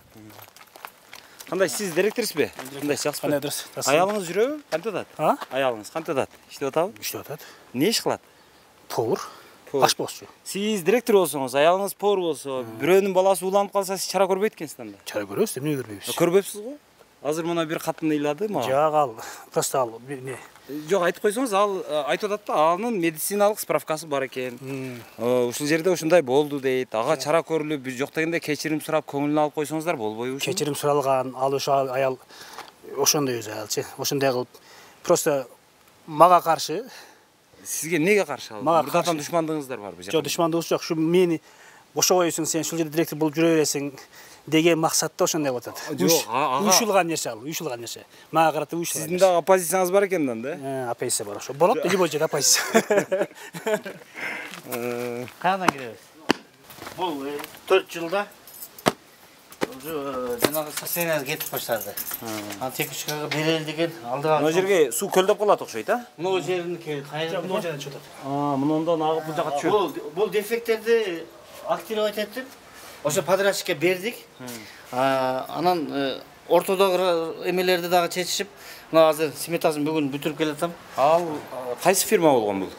Қандай, сіз директорсыз бе? Қандай, жақсы бе? Аялыңыз жүрөбү? Қанта атат? Аялыңыз қанта атат? Иштеп атабы? Иштеп атат. Не иш кылат? Повар. Ашпозчу. Сіз директор болсоңуз, аялыңыз повар болсо, бирөөнүн баласы уланып калса, сиз чара көрбөйт экенсиз анда. Чара көрөбүз, эмне көрбөйбүз? Көрбөпсүз го? Азыр мына бир катын ыйлады мага. Жак ал, просто ал не? Жок, айтып койсоңуз, ал айтып атат да, анын медициналык справкасы бар экен. Ушул жерде ушундай болду дейт. Ага чара көрүлүп, жок дегенде кечирим сурап, көңүлүнө алып койсоңуздар болбойбу? Кечирим суралган, ал ошо аял ошондой өзү аялчы. Ошондой кылып, просто мага каршы. Сизге неге каршы ал? Мурдатан душмандыгыңыздар барбы? Жок, душмандыгыбыз жок. Ушу мени бошо койсуң, сен ушул жерде директор болуп жүрө бересиң деген максатта ошондой болуп атат. Уюшулган нерсе ал, уюшулган нерсе. Мага карата уюшулган. Сиздин дагы оппозицияңыз бар экен да? Оппозиция бар ошо. Болот, любой жерде оппозиция. Каядан киребиз? Бул 4 жылда жанагы состояние кетип баштады. Техникага берели деген алдыга. Мына жерге суу көлдөп калат окшойт, а? Мына жердики кайда? Мына жерден чөтөт. Мындан агып бул жака түшөт. Бул дефекттерди активировать этип, ошо подрядчикке бердик. Анан ортодогу эмелерди дагы чечишип, мына азыр сметасын бүгүн бүтүрүп келатам. Ал кайсы фирма болгон бул?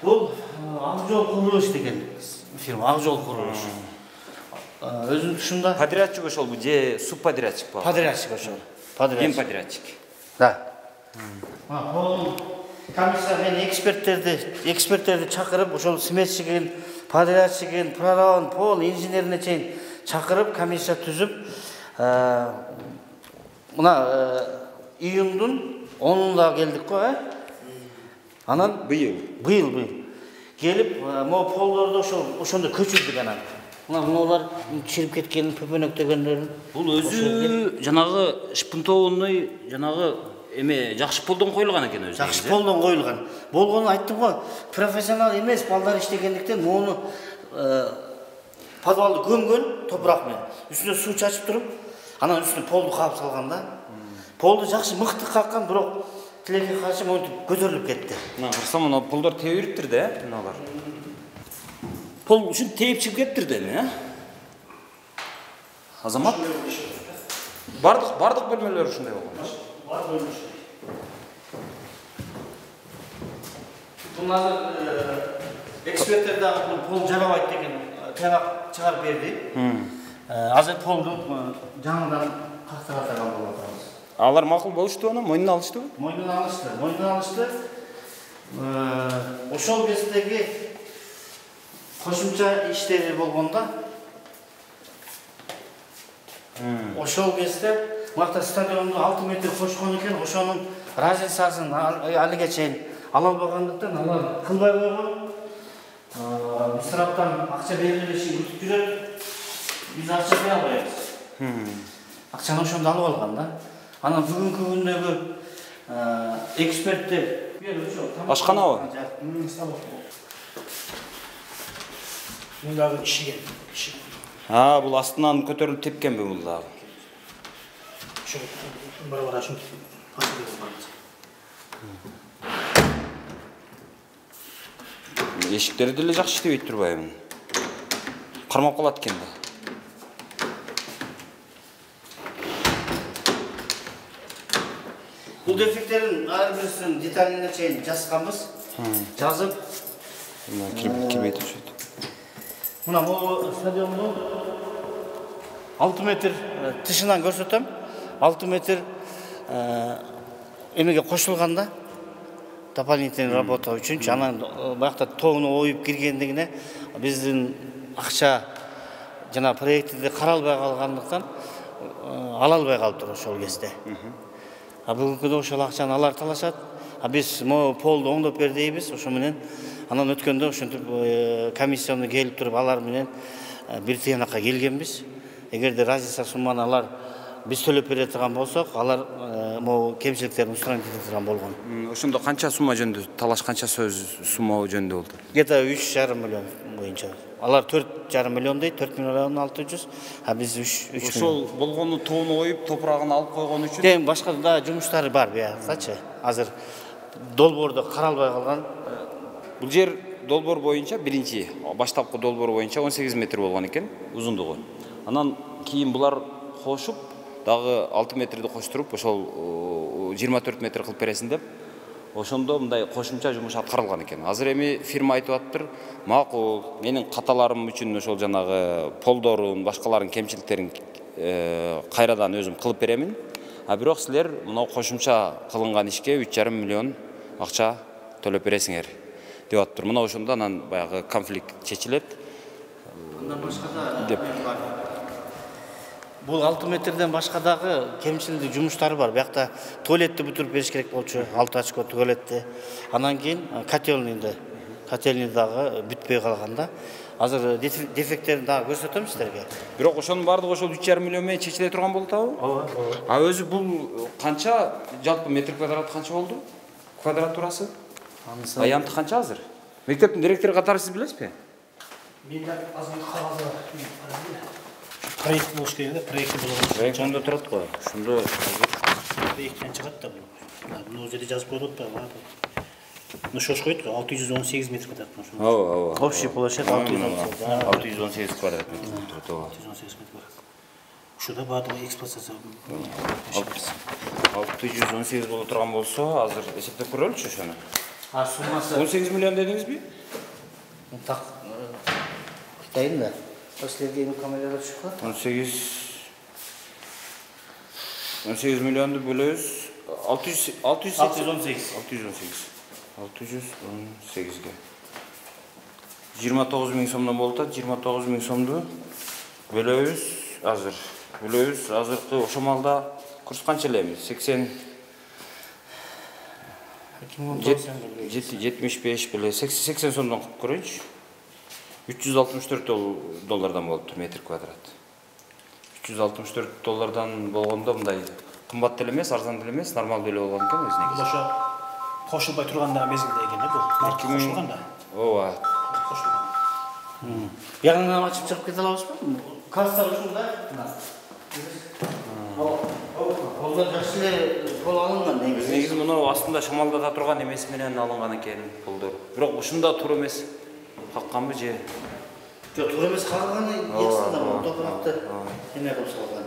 Бул Акжол курулуш деген фирма, Акжол курулуш. Өзүнүн тушунда Подрядчик ошол бу же субподрядчик бар? Подрядчик ошол. Ген подрядчик. Да. Бул комиссия мен эксперттерди чакырып, ошол сметчигин, подрядчигин, прорабын, пол инженерине чейин чакырып, комиссия түзүп, мына июндун 10-унда келдик го, Анан быйыл келип, могу полдорду ошондо көчүрдүк анан. Мыналар чирип кеткен, пөпөнөктөгөндөрүн. Бул өзү жанагы шпунтованный, жанагы эме жакшы полдон коюлган экен өзү. Жакшы полдон коюлган. Болгону айттым го, профессионал эмес балдар иштегендиктен мону подвалды көмгөн топурак менен. Үстүнө суу чачып туруп, анан үстүнө полду каап салган да. Полду жакшы мыкты каккан, бирок тилекке каршы монтип көтөрүлүп кетти. Мына карасам, мына полдор тебириптир да, мыналар. Пол ушин тейип чыгып кеттир да эми, Азамат? Бардык бөлмөлөр ушундай болгон. Бар бөлмөш. Бул азыр эксперттер дагы пол жарабайт деген тыянак чыгарып берди. Азыр полду жаңыдан кактырган болуп атабыз. Алар макул болушту аны, мойнуна алыштыбы? Мойнуна алышты. Ошол кездеги кошумча иштери болгондо ошол кезде макта стадионду 6 метр кошкон экен, ошонун разницасын алиге чейин ала албагандыктан алар кылбай койгон. Биз тараптан акча берилишин күтүп жүрөт. Биз акча бери албайбыз. Акчаны ошондо алып алган да. Анан бүгүнкү күндөгү эксперттер ашканабы? Мындагы ишиген. Бул астынан көтөрүлүп тепкенби бул дагы? Ошо бар ашын. Эшиктери деле жакшы иштебейт турбайбы? Кармап калат экен да. Бул дефекттерин ар бирисин деталине чейин жазганбыз. Жазып, Кирбейт ошойт. мына бул стадиондун 6 метр тышынан көрсөтөм. 6 метр эмеге кошулганда дополнительный работа үчүн анан баягта тоогуну оюп киргендигине биздин акча жана проектти каралбай калгандыктан ала албай калыптыр ошол кезде. Бүгүнкү күндө ошол акчаны алар талашат. Биз могу полду оңдоп бер дейбиз, ошо менен анан өткөндө ошентип комиссияны келип туруп алар менен бир тыянакка келгенбиз. Эгерде разница сумманы алар биз төлөп бере турган болсок, алар могу кемчиликтерин устранить ете турган болгон. Ошондо канча сумма жөнүндө талаш канча сумма жөнүндө болду? Где-то 3,5 миллион боюнча. Алар 4,5 миллион дейт, 4 миллион 600, а биз 3 Ошол болгону тоону оюп, топурагын алып койгон үчүн башка да жумуштары бар буякчы. Азыр долбоордо каралбай калган. бул жер долбоор боюнча биринчи баштапкы долбоор боюнча 18 метр болгон экен узундугу. Анан кийин булар кошуп дагы 6 метрди коштуруп ошол 24 метр кылып бересиң деп ошондо мындай кошумча жумуш аткарылган экен. Азыр эми фирма айтып аттыр, макул, менин каталарым үчүн ошол жанагы полдорун, башкаларын кемчиликтерин кайрадан өзүм кылып беремин. А бирок силер мына кошумча кылынган ишке 3,5 миллион акча төлөп бересиңер деп аттыр. Мына ошондо анан баягы конфликт чечилет. Андан башка да бар. Бул 6 метрден башка дагы кемчилдүү жумуштары бар. Буякта туалетти бүтүрүп бериш керек болчу, 6 очко туалетти. Анан кийин котельный дагы бүтпөй калганда. Азыр дефекттерин дагы көрсөтөм сиздерге. Бирок ошонун баардыгы ошол 3,5 миллион менен чечиле турган болуп атабы? Ооба. А өзү бул канча жалпы метр квадрат канча болду? Квадратурасы? Аянты канча азыр? Мектептин директору катары сиз билесизби? Мен да азыр кагазы проект болуш керек да, проект болгон. Проект ондо турат го. Ошондо Проекттен чыгат да бул. Мына жерде жазып коюп атпайбы? Ну шош койт го 618 метр квадрат. Ооба. Общий площадь 618 квадрат метр. 618 метр квадрат. Ушуда баардыгы эксплуатация 618 боло турган болсо, азыр эсептеп көрөлүчү ошону. Суммасы 18 миллион дедиңизби? так айтайын да. Силерге камерада түшүп калат. 18 миллионду бөлөбүз. 618. 618ге. 29 миң сомдон болуп атат. 29 миң сомду бөлөбүз азыр. Азыркы ошо малда курс канча эле? 80 75 беле 80 сомдон кылып көрөйүнчү. 364 доллардан болуптур метр квадрат. 364 доллардан болгондо мындай кымбат деле эмес, арзан деле эмес, нормалдуу эле болгон экен өзүнө. Бул ошо кошулбай турганда мезгилде экен да бул. Кошулганда. Ооба. Кошулганда. Ягынан ачып чыгып кете алабызбы? Кассалар ушунда. Колдор жакшы эле кол алынган негизи. Негизи муну астында шамалдата турган эмеси менен алынган экен колдор. Бирок ушунда туура эмес. Какканбы же? Жок, туура эмес калганы астында топуракты эме кылып салган.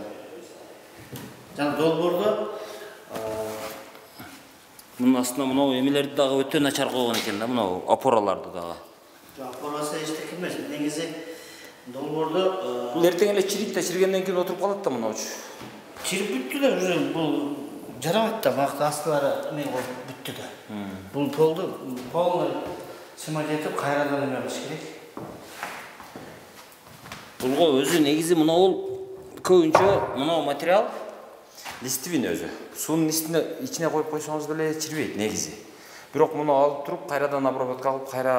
Жана долбоордо мунун астына мынау эмелерди дагы өтө начар койгон экен да, мынау опораларды дагы. Опорасы эчтеке эмес. Негизи долбоордо Бул эртең эле чирийт да, чиригенден кийин отуруп калат да мынаучу. чирип бүттү да, уже бул жарабайт да, бакта астылары эме болуп бүттү да. Бул полду полный сымать этип кайрадан эме кылыш керек. Булго өзү негизи мынау көбүнчө мынау материал листовин өзү. Суунун ичине коюп койсоңуз деле чирбейт негизи. Бирок муну алып туруп кайрадан обработка кылып кайра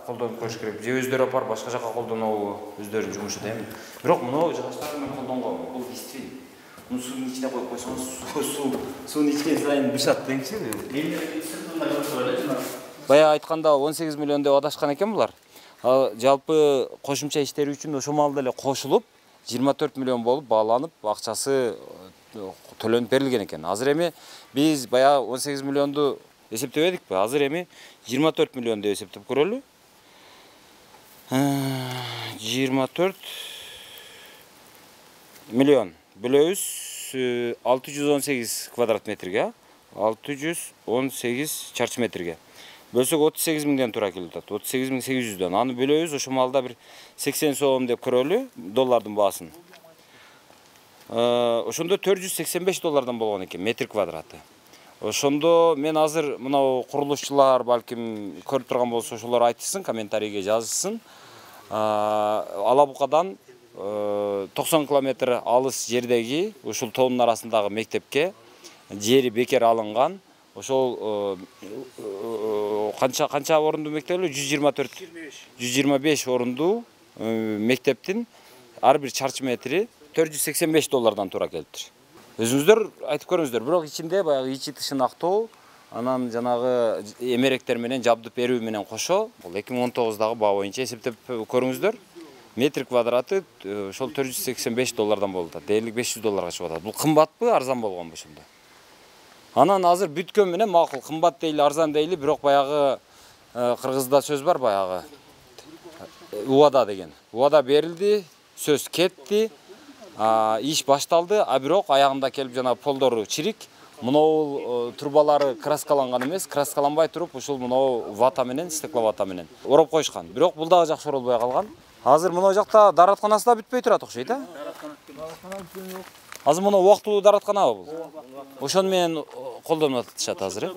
колдонуп коюш керек. Же өздөрү апарып башка жака колдонобу, өздөрүнүн жумушу дейм. Бирок муну жыгачтар менен колдонгон. Бул листовин. Муну суунун ичине коюп койсоңуз суунун ичкен сайын бышат деңчи. Бая айтканда 18 миллион деп адашкан экен булар. Жалпы кошумча иштери үчүн ошо маалда эле кошулуп 24 миллион болуп бааланып, акчасы төлөнүп берилген экен. Азыр эми биз бая 18 миллионду эсептебедикпи? Азыр эми 24 миллион деп эсептеп көрөлү. 24 миллион. Бөлөбүз 618 квадрат метрге, 618 чарчы метрге. Бөлсөк 38 миңден тура келип атат. 38.800'дөн. Аны бөлөбүз, ошо малда бир 80 сом деп көрөлү, доллардын баасын. Ошондо 485 доллардан болгон экен метр квадраты. Ошондо мен азыр мына курулушчулар балким көрүп турган болсо ошолор айтсын, комментарийге жазсын. Алабукадан 90 километр алыс жердеги ушул тоонун арасындагы мектепке жери бекер алынган. Ошол канча орунду мектеп эле? 125 орунду мектептин ар бир чарчы метри 485 доллардан тура келиптир. Өзүңүздөр айтып көрүңүздөр, бирок ичинде баягы ичи тышын актоо, анан жанагы эмеректер менен жабдып берүү менен кошо, бул 2019-дагы баа боюнча эсептеп көрүңүздөр. Метр квадраты ошол 485 доллардан болуп атат. Дээрлик 500 долларга чыгып атат. Бул кымбатпы, арзан болгонбу ошондо? Анан азыр бүткөн менен макул, кымбат дейли, арзан дейли, бирок баягы кыргызда сөз бар баягы. Убада деген. Убада берилди, сөз кетти. Иш башталды, бирок аягында келип жана полдору чирик. Мынау трубалары краскаланган эмес, краскаланбай туруп, ушул мынау вата менен, стекловата менен ороп койшкан. Бирок бул дагы жакшы оролбой калган. Азыр мына жакта даратканасы да бүтпөй турат окшойт, а? Дараткана бүткөн жок. Азыр мына убактылуу даратканабы бул? Ошону менен колдонуп атышат азыр.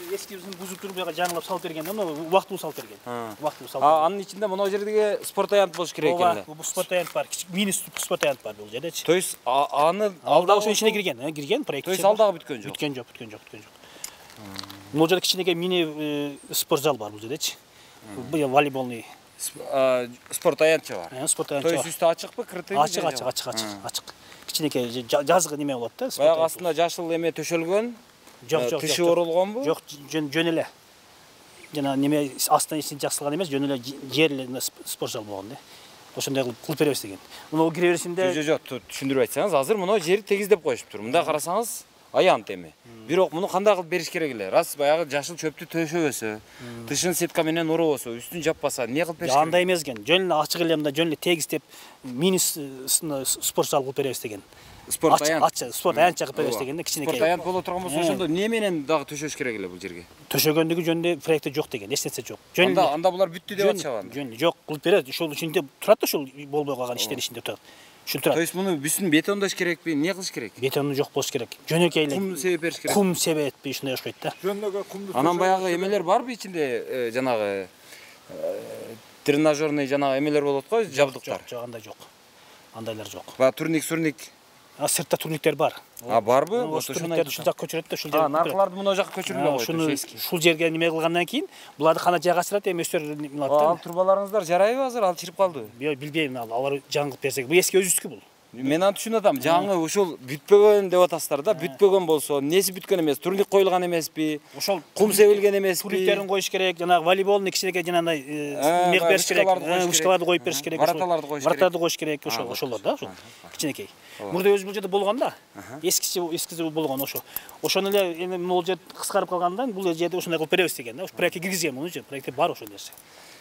Эскибиздин бузуп туруп жаңылап салып берген, мына убактылуу салып берген. Убактылуу салып. Анын ичинде мына жерге спорт аянт болуш керек экен. Бул спорт аянт бар, мини спорт аянт бар бул жердечи. То есть аны алда ошо ичине кирген проект. То есть ал дагы бүткөн жок. Бүткөн жок. Бул жерде кичинекей мини спорт зал бар бул жердечи. Бул волейболный спорт аянтчы бар. Спорт аянтчы. То есть үстү ачыкпы, крытый? Ачык. Кичинекей жазгы неме болот да. Баягы астында жашыл эме төшөлгөн. Жок. Тышы оролгонбу? Жок, жөн эле. Жана неме астына ичин жаксылган эмес, жөн эле жер эле спорт зал болгон да. Ошондой кылып беребиз деген. Мына кире беришинде жок, түшүндүрүп айтсаңыз, азыр мына жери тегиздеп коюшуптур. Мында карасаңыз, аянт эми. Бирок муну кандай кылып бериш керек эле? Раз баягы жашыл чөптү төшөбөсө, тышын сетка менен уробосо, үстүн жаппаса, эмне кылып бериш керек? Андай эмес экен. Жөн эле ачык эле мында жөн эле тегиздеп мини спорт зал кылып беребиз деген. Спорт аянт. Спорт аянт чакып беребиз дегенде кичинекей. Спорт аянт боло турган болсо, ошондо эмне менен дагы төшөш керек эле бул жерге? Төшөгөндүгү жөнүндө проекти жок деген, эч нерсе жок. Жөн эле анда булар бүттү деп атышабы? Жөн жок, кылып берет. Ошол ичинде турат да, ошол болбой калган иштер ичинде турат. Ушул турат. То есть муну бүсүн бетондош керекпи? Эмне кылыш керек? Бетону жок болуш керек. Жөнөкөй эле. Кум себеп бериш керек. Кум себетпи, ушундай окшойт да. Жөнөкөй кумду. Анан баягы эмелер барбы ичинде, жанагы тренажерный жанагы эмелер болот го, жабдыктар? Жок, андай жок. Андайлар жок. Ба турник. Сыртта турниктер бар. Барбы? Ошондой ушул жак көчүрөт да, ушул жерге. Наркыларды мына жака көчүрүлө койду. Ушул жерге неме кылгандан кийин, буларды кана жайгаштырат, эми өстөр милат да. Ал турбаларыңыздар жарайбы азыр? Ал чирип калды. Билбейм, алар жаңгып берсек. Бул эски өзүбүздүкү бул. Мен аны түшүнүп атам. Жаңы ушул бүтпөгөн деп атасыздар да. Бүтпөгөн болсо, эмнеси бүткөн эмес? Турник коюлган эмеспи? Ошол кум себилген эмеспи? Турниктерин коюш керек, жанагы волейболный кичинекей жанагындай мег бериш керек. Вышкаларды коюп бериш керек. Враталарды коюш керек. Ошолор да, ошол. Кичинекей. Мурда өзү бул жерде болгон да. Эскиси болгон ошо. Ошону эле эми могул жер кыскарып калгандан бул жерде ошондой кылып беребиз деген да. Ошо проектке киргизген муну же. Проектте бар ошол нерсе.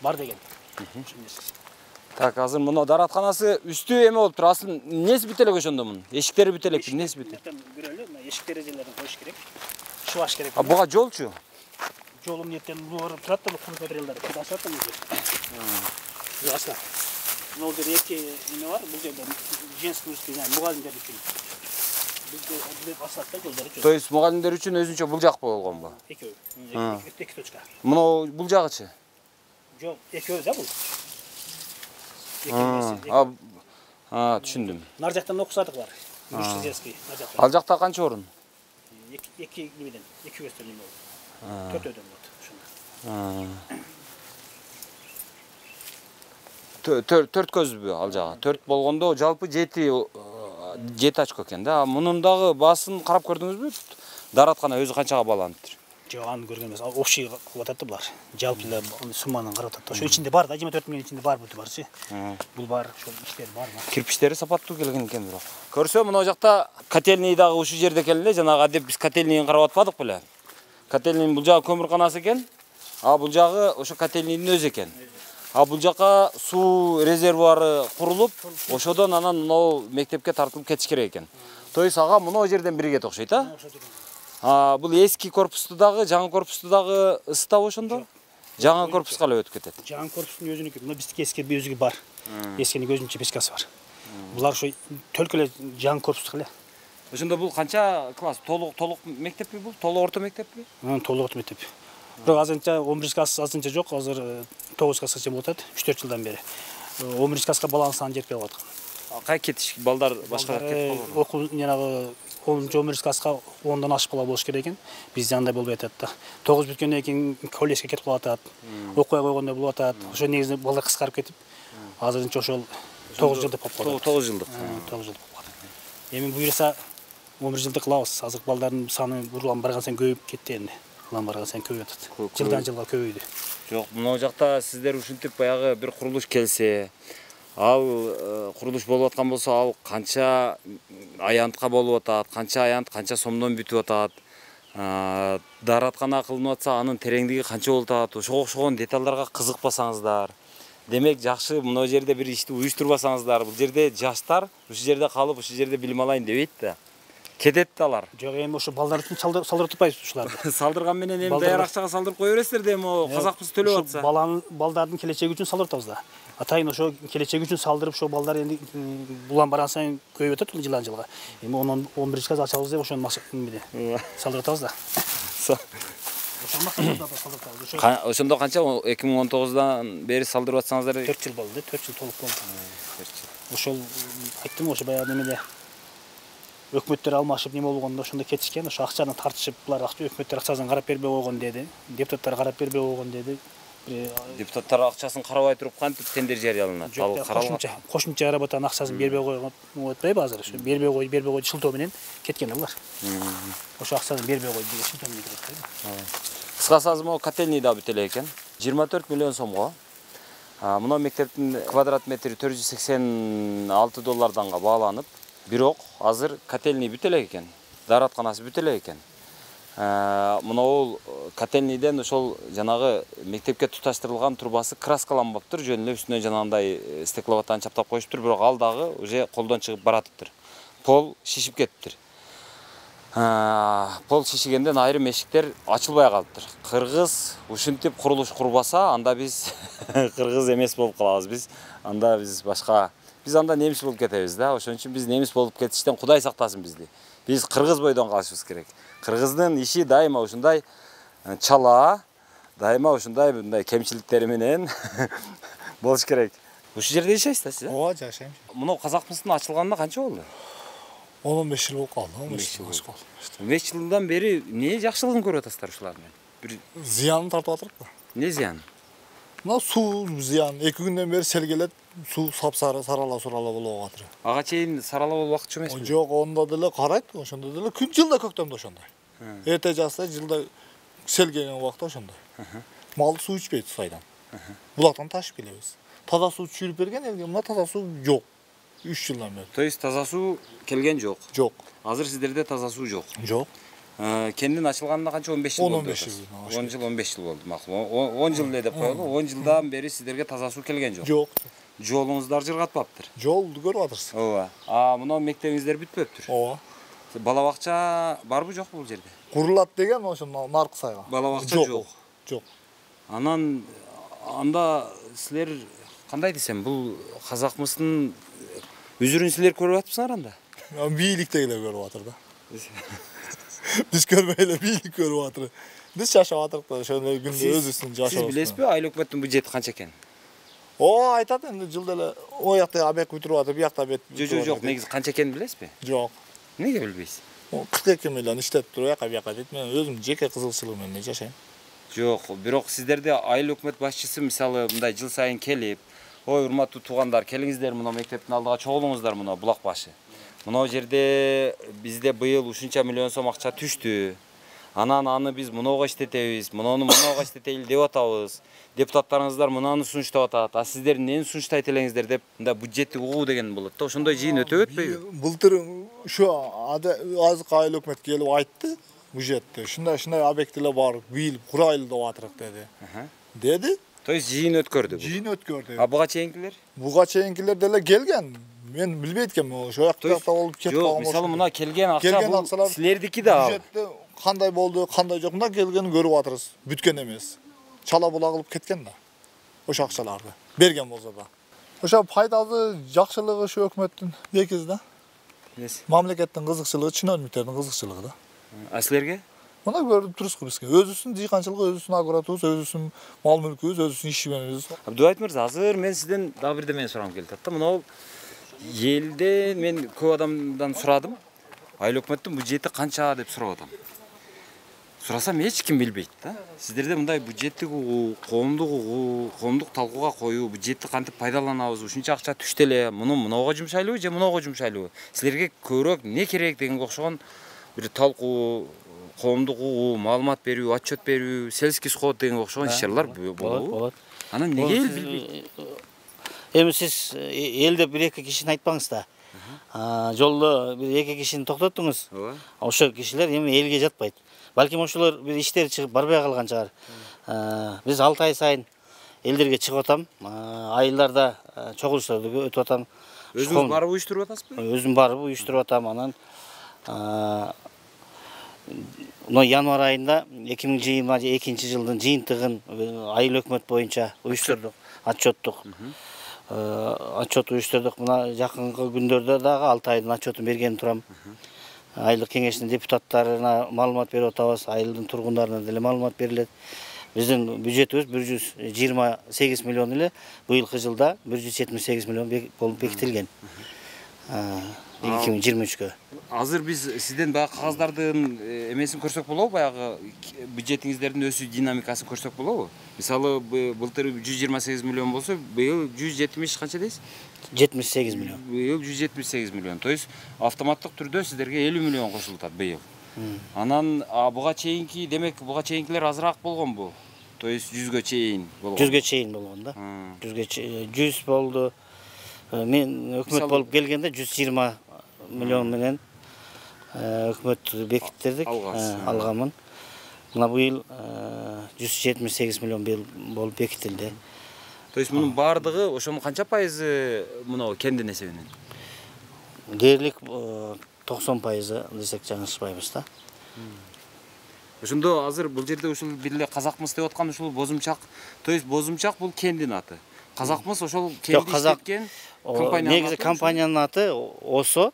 Бар деген. Ошол нерсе. Так, азыр мына даратканасы үстү эме болуп тур. Асын эмнеси бүтө элек ошондо мунун? Эшиктери бүтө элекпи? Эмнеси бүтө? Көрөлү, мына эшик терезелерин коюш керек. Шубаш керек. Буга жолчу? Жол эмнетен булар турат да, бул курулуш материалдары. Кудашат да бул. Асла. Бул жерде эки неме бар, бул жерде женский мугалимдер үчүн. Бизде асат да жолдор үчүн. То есть мугалимдер үчүн өзүнчө бул жак болгонбу? Экөө. Эки точка. Мына бул жагычы? Жок, экөө да бул. Түшүндүм. Нар жактан окусардык бар. Женский, нар жакта. Ал жакта канча орун? Эки немеден, эки көстөн неме болот. Төртөөдөн болот. Төрт көзбү ал жагы? Төрт болгондо жалпы 7 очко экен да. Мунун дагы баасын карап көрдүңүзбү? Дараткана өзү канчага бааланыптыр? Жок, аны көргөн эмес. Общий кылып атат да булар. Жалпы эле сумманы карап атат. Ошо ичинде бар да, 24 миллион ичинде бар бул барчы. Бул бар, ошол иштер бар. Кирпичтери сапаттуу келген экен бирок. Көрсө, мына жакта котельный дагы ушул жерде экен эле. Жанагы адеп биз котельныйын карап атпадык беле? Котельныйын бул жагы көмүрканасы экен. Бул жагы ошо котельныйдын өзү экен. Бул жака суу резервуары курулуп, ошодон анан мынау мектепке тартылып кетиш керек экен. То есть ага мынау жерден бирге окшойт, а? Бул эски корпусту дагы, жаңы корпусту дагы ысытабы ошондо? Жаңы корпуска эле өтүп кетет. Жаңы корпустун өзүнүкү, мына биздики эски өзүгү бар. Эскинин өзүнчө печкасы бар. Булар ошо төлкө эле жаңы корпустук эле. Ошондо бул канча класс? Толук мектеппи бул? Толук орто мектеппи? Толук орто мектеп. Бирок азырынча 11 класс азырынча жок, азыр 9 классча болуп атат, 3-4 жылдан бери. 11 класска баланын саны жетпей калып аткан. Кай кетиш балдар башка кетип калды? Окуу жанагы 11 класска 10дан ашып кала болуш керек экен. Бизде андай болбой атат да. 9 бүткөндөн кийин колледжге кетип калып атат. Окуй койгондой болуп атат. Ошо негизи балдар кыскарып кетип, азырынча ошол 9 жыл деп коюп калды. 9 жылдык. 9 жыл болуп калды. Эми буюрса 11 жылды кылабыз. Азыр балдардын саны улам барган сайын көбөйүп кетти энди. Улам барган сайын көбөйүп атат. Жылдан жылга көбөйдү. Жок, мына жакта сиздер ушинтип баягы бир курулуш келсе, ал курулуш болуп аткан болсо, ал канча аянтка болуп атат, канча аянт канча сомдон бүтүп атат, даараткана кылынып атса, анын тереңдиги канча болуп атат, ошого окшогон деталдарга кызыкпасаңыздар. Демек жакшы мына жерде бир ишти уюштурбасаңыздар, бул жерде жаштар ушул жерде калып, ушул жерде билим алайын дебейт да. Кетет да алар. Жок, эми ошо балдар үчүн салдырып атпайбыз ушуларды. Салдырган менен эми даяр акчага салдырып кое бересиздер да, эми казакпыз төлөп атса. Балдардын келечеги үчүн салдырып атабыз да. Атайын ошо келечеги үчүн салдырып, ошо балдар энди улам барган сайын көбөйүп атат жылдан жылга. Эми 11 класс ачабыз деп ошону салдырып атабыз да. Ошондо канча 2019дан бери салдырып атсаңыздар? 4 жыл болду, 4 жыл толук болду. Ошол айттым, ошо баягы немеде өкмөттөр алмашып неме болгондо ошондо кетишкен, ошо акчаны тартышып, булар өкмөттөр акчасын карап бербей койгон деди, депутаттар карап бербей койгон деди. Депутаттар акчасын карабай туруп кантип тендер жарыяланат? Ал кошумча работанын акчасын бербей койгон атпайбы азыр? Ошо бербей кой шылтоо менен кеткен булар. Ошо акчаны бербей кой деген шылтоо менен кетет. Кыскасы азыр могу котельный да бүтө элек экен. 24 миллион сомго. Мына мектептин квадрат метри $486 бааланып, бирок азыр котельный бүтө элек экен. Дааратканасы бүтө элек экен. Мына котельныйден ошол жанагы мектепке туташтырылган трубасы краскаланбаптыр, жөн эле үстүнө жанагындай стекловаттан чаптап коюштур, бирок ал дагы уже колдон чыгып баратыптыр. Пол шишип кетиптир. Пол шишигенден айрым эшиктер ачылбай калыптыр. Кыргыз ушинтип курулуш курбаса, анда биз кыргыз эмес болуп калабыз. Биз башка, биз анда немис болуп кетебиз да. Ошон үчүн биз немис болуп кетиштен Кудай сактасын бизди. Биз кыргыз бойдон калышыбыз керек. Кыргыздын иши дайыма ушундай чала, дайыма ушундай мындай кемчиликтери менен болуш керек. Ушул жерде жашайсыз да сиз? Ооба, жашайм. Мына казакмыстын ачылганына канча болду? 10-15 жыл болуп калды. 15 жыл. 15 жылдан бери эмне жакшылыгын көрүп атасыздар ушулардын? Бир зыянын тартып атырык да. Эмне зыян? Мына суу зыян. 2 күндөн бери сел келет, суу сапсары, сарала болуп атыр. Ага чейин сарала болуп акчы эмеспи? Жок, ондо деле карайт, ошондо деле күн жылда көктөмдө ошондой. Эрте жазда жылда сел келген убакта ошондой. Мал суу ичпейт сайдан. Булактан ташып келебиз. Таза суу түшүрүп берген элге, мына таза суу жок. 3 жылдан бери. То есть таза суу келген жок? Жок. Азыр сиздерде таза суу жок? Жок. Кендин ачылганына канча 15 жыл болду? 15 жыл. 10 жыл 15 жыл болду, макул. 10 жыл эле деп коелу. 10 жылдан бери сиздерге таза суу келген жок? Жок. Жолуңуздар жыргатпаптыр? Жолду көрүп атырсыз. Ооба. Мына мектебиңиздер бүтпөптүр? Ооба. Бала бакча барбы жокпу бул жерде? Курулат деген ошо наркы сайга. Бала бакча жок. Жок. Анан анда силер кандай десем, бул казакмыстын үзүрүн силер көрүп атпсыңар анда? Бийликтегилер көрүп атыр да. Биз көрбөй эле бийлик көрүп атыр. Биз жашап атырык да, ошондой күндө өзүбүздүн жашабыз. Сиз билесизби, айыл өкмөттүн бюджети канча экен? Айтат энди жылда эле о жакта абек бүтүрүп атыр, бу жакта бет. Жок, негизи канча экенин билесизби? Жок. Эмнеге билбейсиз? 42 миллион иштеп туруп, бу жака дейт. Мен өзүм жеке кызыкчылыгым менен жашайм. Жок, бирок сиздерде айыл өкмөт башчысы мисалы мындай жыл сайын келип, ой урматтуу туугандар, келиңиздер мына мектептин алдыга чогулуңуздар мына булак башы. Мына жерде бизде быйыл ушунча миллион сом акча түштү. Анан аны биз мынауга иштетебиз, мынауга иштетели деп атабыз. Депутаттарыңыздар мынаны сунуштап атат. Сиздер эмнени сунуштайт элеңиздер деп мында бюджетти угуу деген болот да. Ошондой жыйын өтөп өтпөйбү? Былтыр ушу азыр айыл өкмөт келип айтты, бюджетти. Ушундай объектилер бар, бийилип курайлы деп атырык деди. Деди. То есть жыйын өткөрдү. Жыйын өткөрдү. А буга чейинкилер? Буга чейинкилер деле келген. Мен билбейт экенмин, ошо жакта болуп кетип калган. Мисалы мына келген акча бул силердики да. Бюджетте кандай болду, кандай жок, мына келгенин көрүп атырбыз. Бүткөн эмес. Чала була кылып кеткен да. Ошо акчаларды берген болсо да. Ошо пайдасы, жакшылыгы ошо өкмөттүн бекиз да. Мамлекеттин кызыкчылыгы, чиновниктердин кызыкчылыгы да. А силерге? Мына көрүп турсузбу бизге. Өзүбүздүн дыйканчылыгы, өзүбүздүн агратыбыз, өзүбүздүн мал мүлкүбүз, өзүбүздүн иш менебиз. Абдубайт мырза, азыр мен сизден дагы бир деме сурагым келип атат. Мына элде мен көп адамдан сурадым. Айыл өкмөттүн бюджети канча деп сурап атам. Сурасам эч ким билбейт да. Сиздерде мындай бюджеттик коомдук талкууга коюу, бюджетти кантип пайдаланабыз, ушунча акча түштү эле, мунуга жумшайлыбы же мунуга жумшайлыбы? Силерге көбүрөөк не керек дегенге окшогон бир талкуу, коомдук угуу, маалымат берүү, отчет берүү, сельский сход дегенге окшогон иш-чаралар болобу? Анан неге эл билбейт? Эми сиз элде бир-эки кишини айтпаңыз да. Жолдо бир-эки кишини токтоттуңуз. Ошо кишилер эми элге жатпайт. Балким ошолор бир иштери чыгып барбай калган чыгар. Биз 6 ай сайын элдерге чыгып атам. Айылдарда чогулуштарды өтүп атам. Өзүңүз барып уюштуруп атасызбы? Өзүм барып уюштуруп атам. Анан январь айында 2022 жылдын жыйынтыгын айыл өкмөт боюнча уюштурдук. Отчет уюштурдук. Мына жакынкы күндөрдө дагы 6 айдын отчетун берген турам. Айылдык кеңештин депутаттарына маалымат берип атабыз, айылдын тургундарына деле маалымат берилет. Биздин бюджетибиз 128 миллион эле, быйылкы жылда 178 миллион болуп бекитилген. 2023-кө. Азыр биз сизден баягы кагаздардын эмесин көрсөк болобу? Баягы бюджетиңиздердин өсүү динамикасын көрсөк болобу? Мисалы былтыр 128 миллион болсо, быйыл 170 канча дейсиз? 78 миллион. Быйыл 178 миллион. То есть автоматтык түрдө сиздерге 50 миллион кошулуп атат быйыл. Анан буга чейинки, демек буга чейинкилер азыраак болгонбу? То есть 100гө чейин болгон. 100гө чейин болгон да. 100 болду. Мен өкмөт болуп келгенде 120 миллион менен өкмөт бекиттирдик, алганмын. Мына быйыл 178 миллион болуп бекитилди. То есть мунун бардыгы ошонун канча пайызы мына кендин эсебинен? Дээрлик 90% десек жаңылышпайбыз да. Ошондо азыр бул жерде ушул бир эле казакмыс деп аткан ушул бозумчак. То есть бозумчак бул кендин аты. Казакмыс ошол кенди иштеткен компания. Негизи компаниянын аты ОСО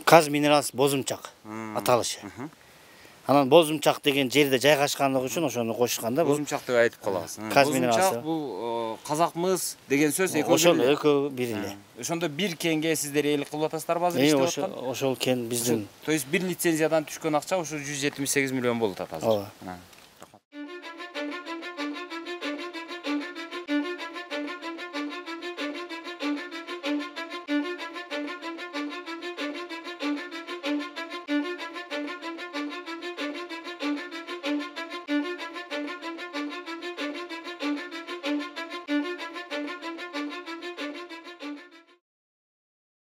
Казминералс Бозумчак аталышы. Анан Бозумчак деген жерде жайгашкандыгы үчүн ошону кошушканда Бозумчак деп айтып калабыз. Бозумчак бул казакмыс деген сөз экөө бир эле. Ошондо бир кенге сиздер элик кылып атасыздарбы азыр иштеп аткан? Ошол кен биздин. То есть бир лицензиядан түшкөн акча ушу 178 миллион болуп атат азыр.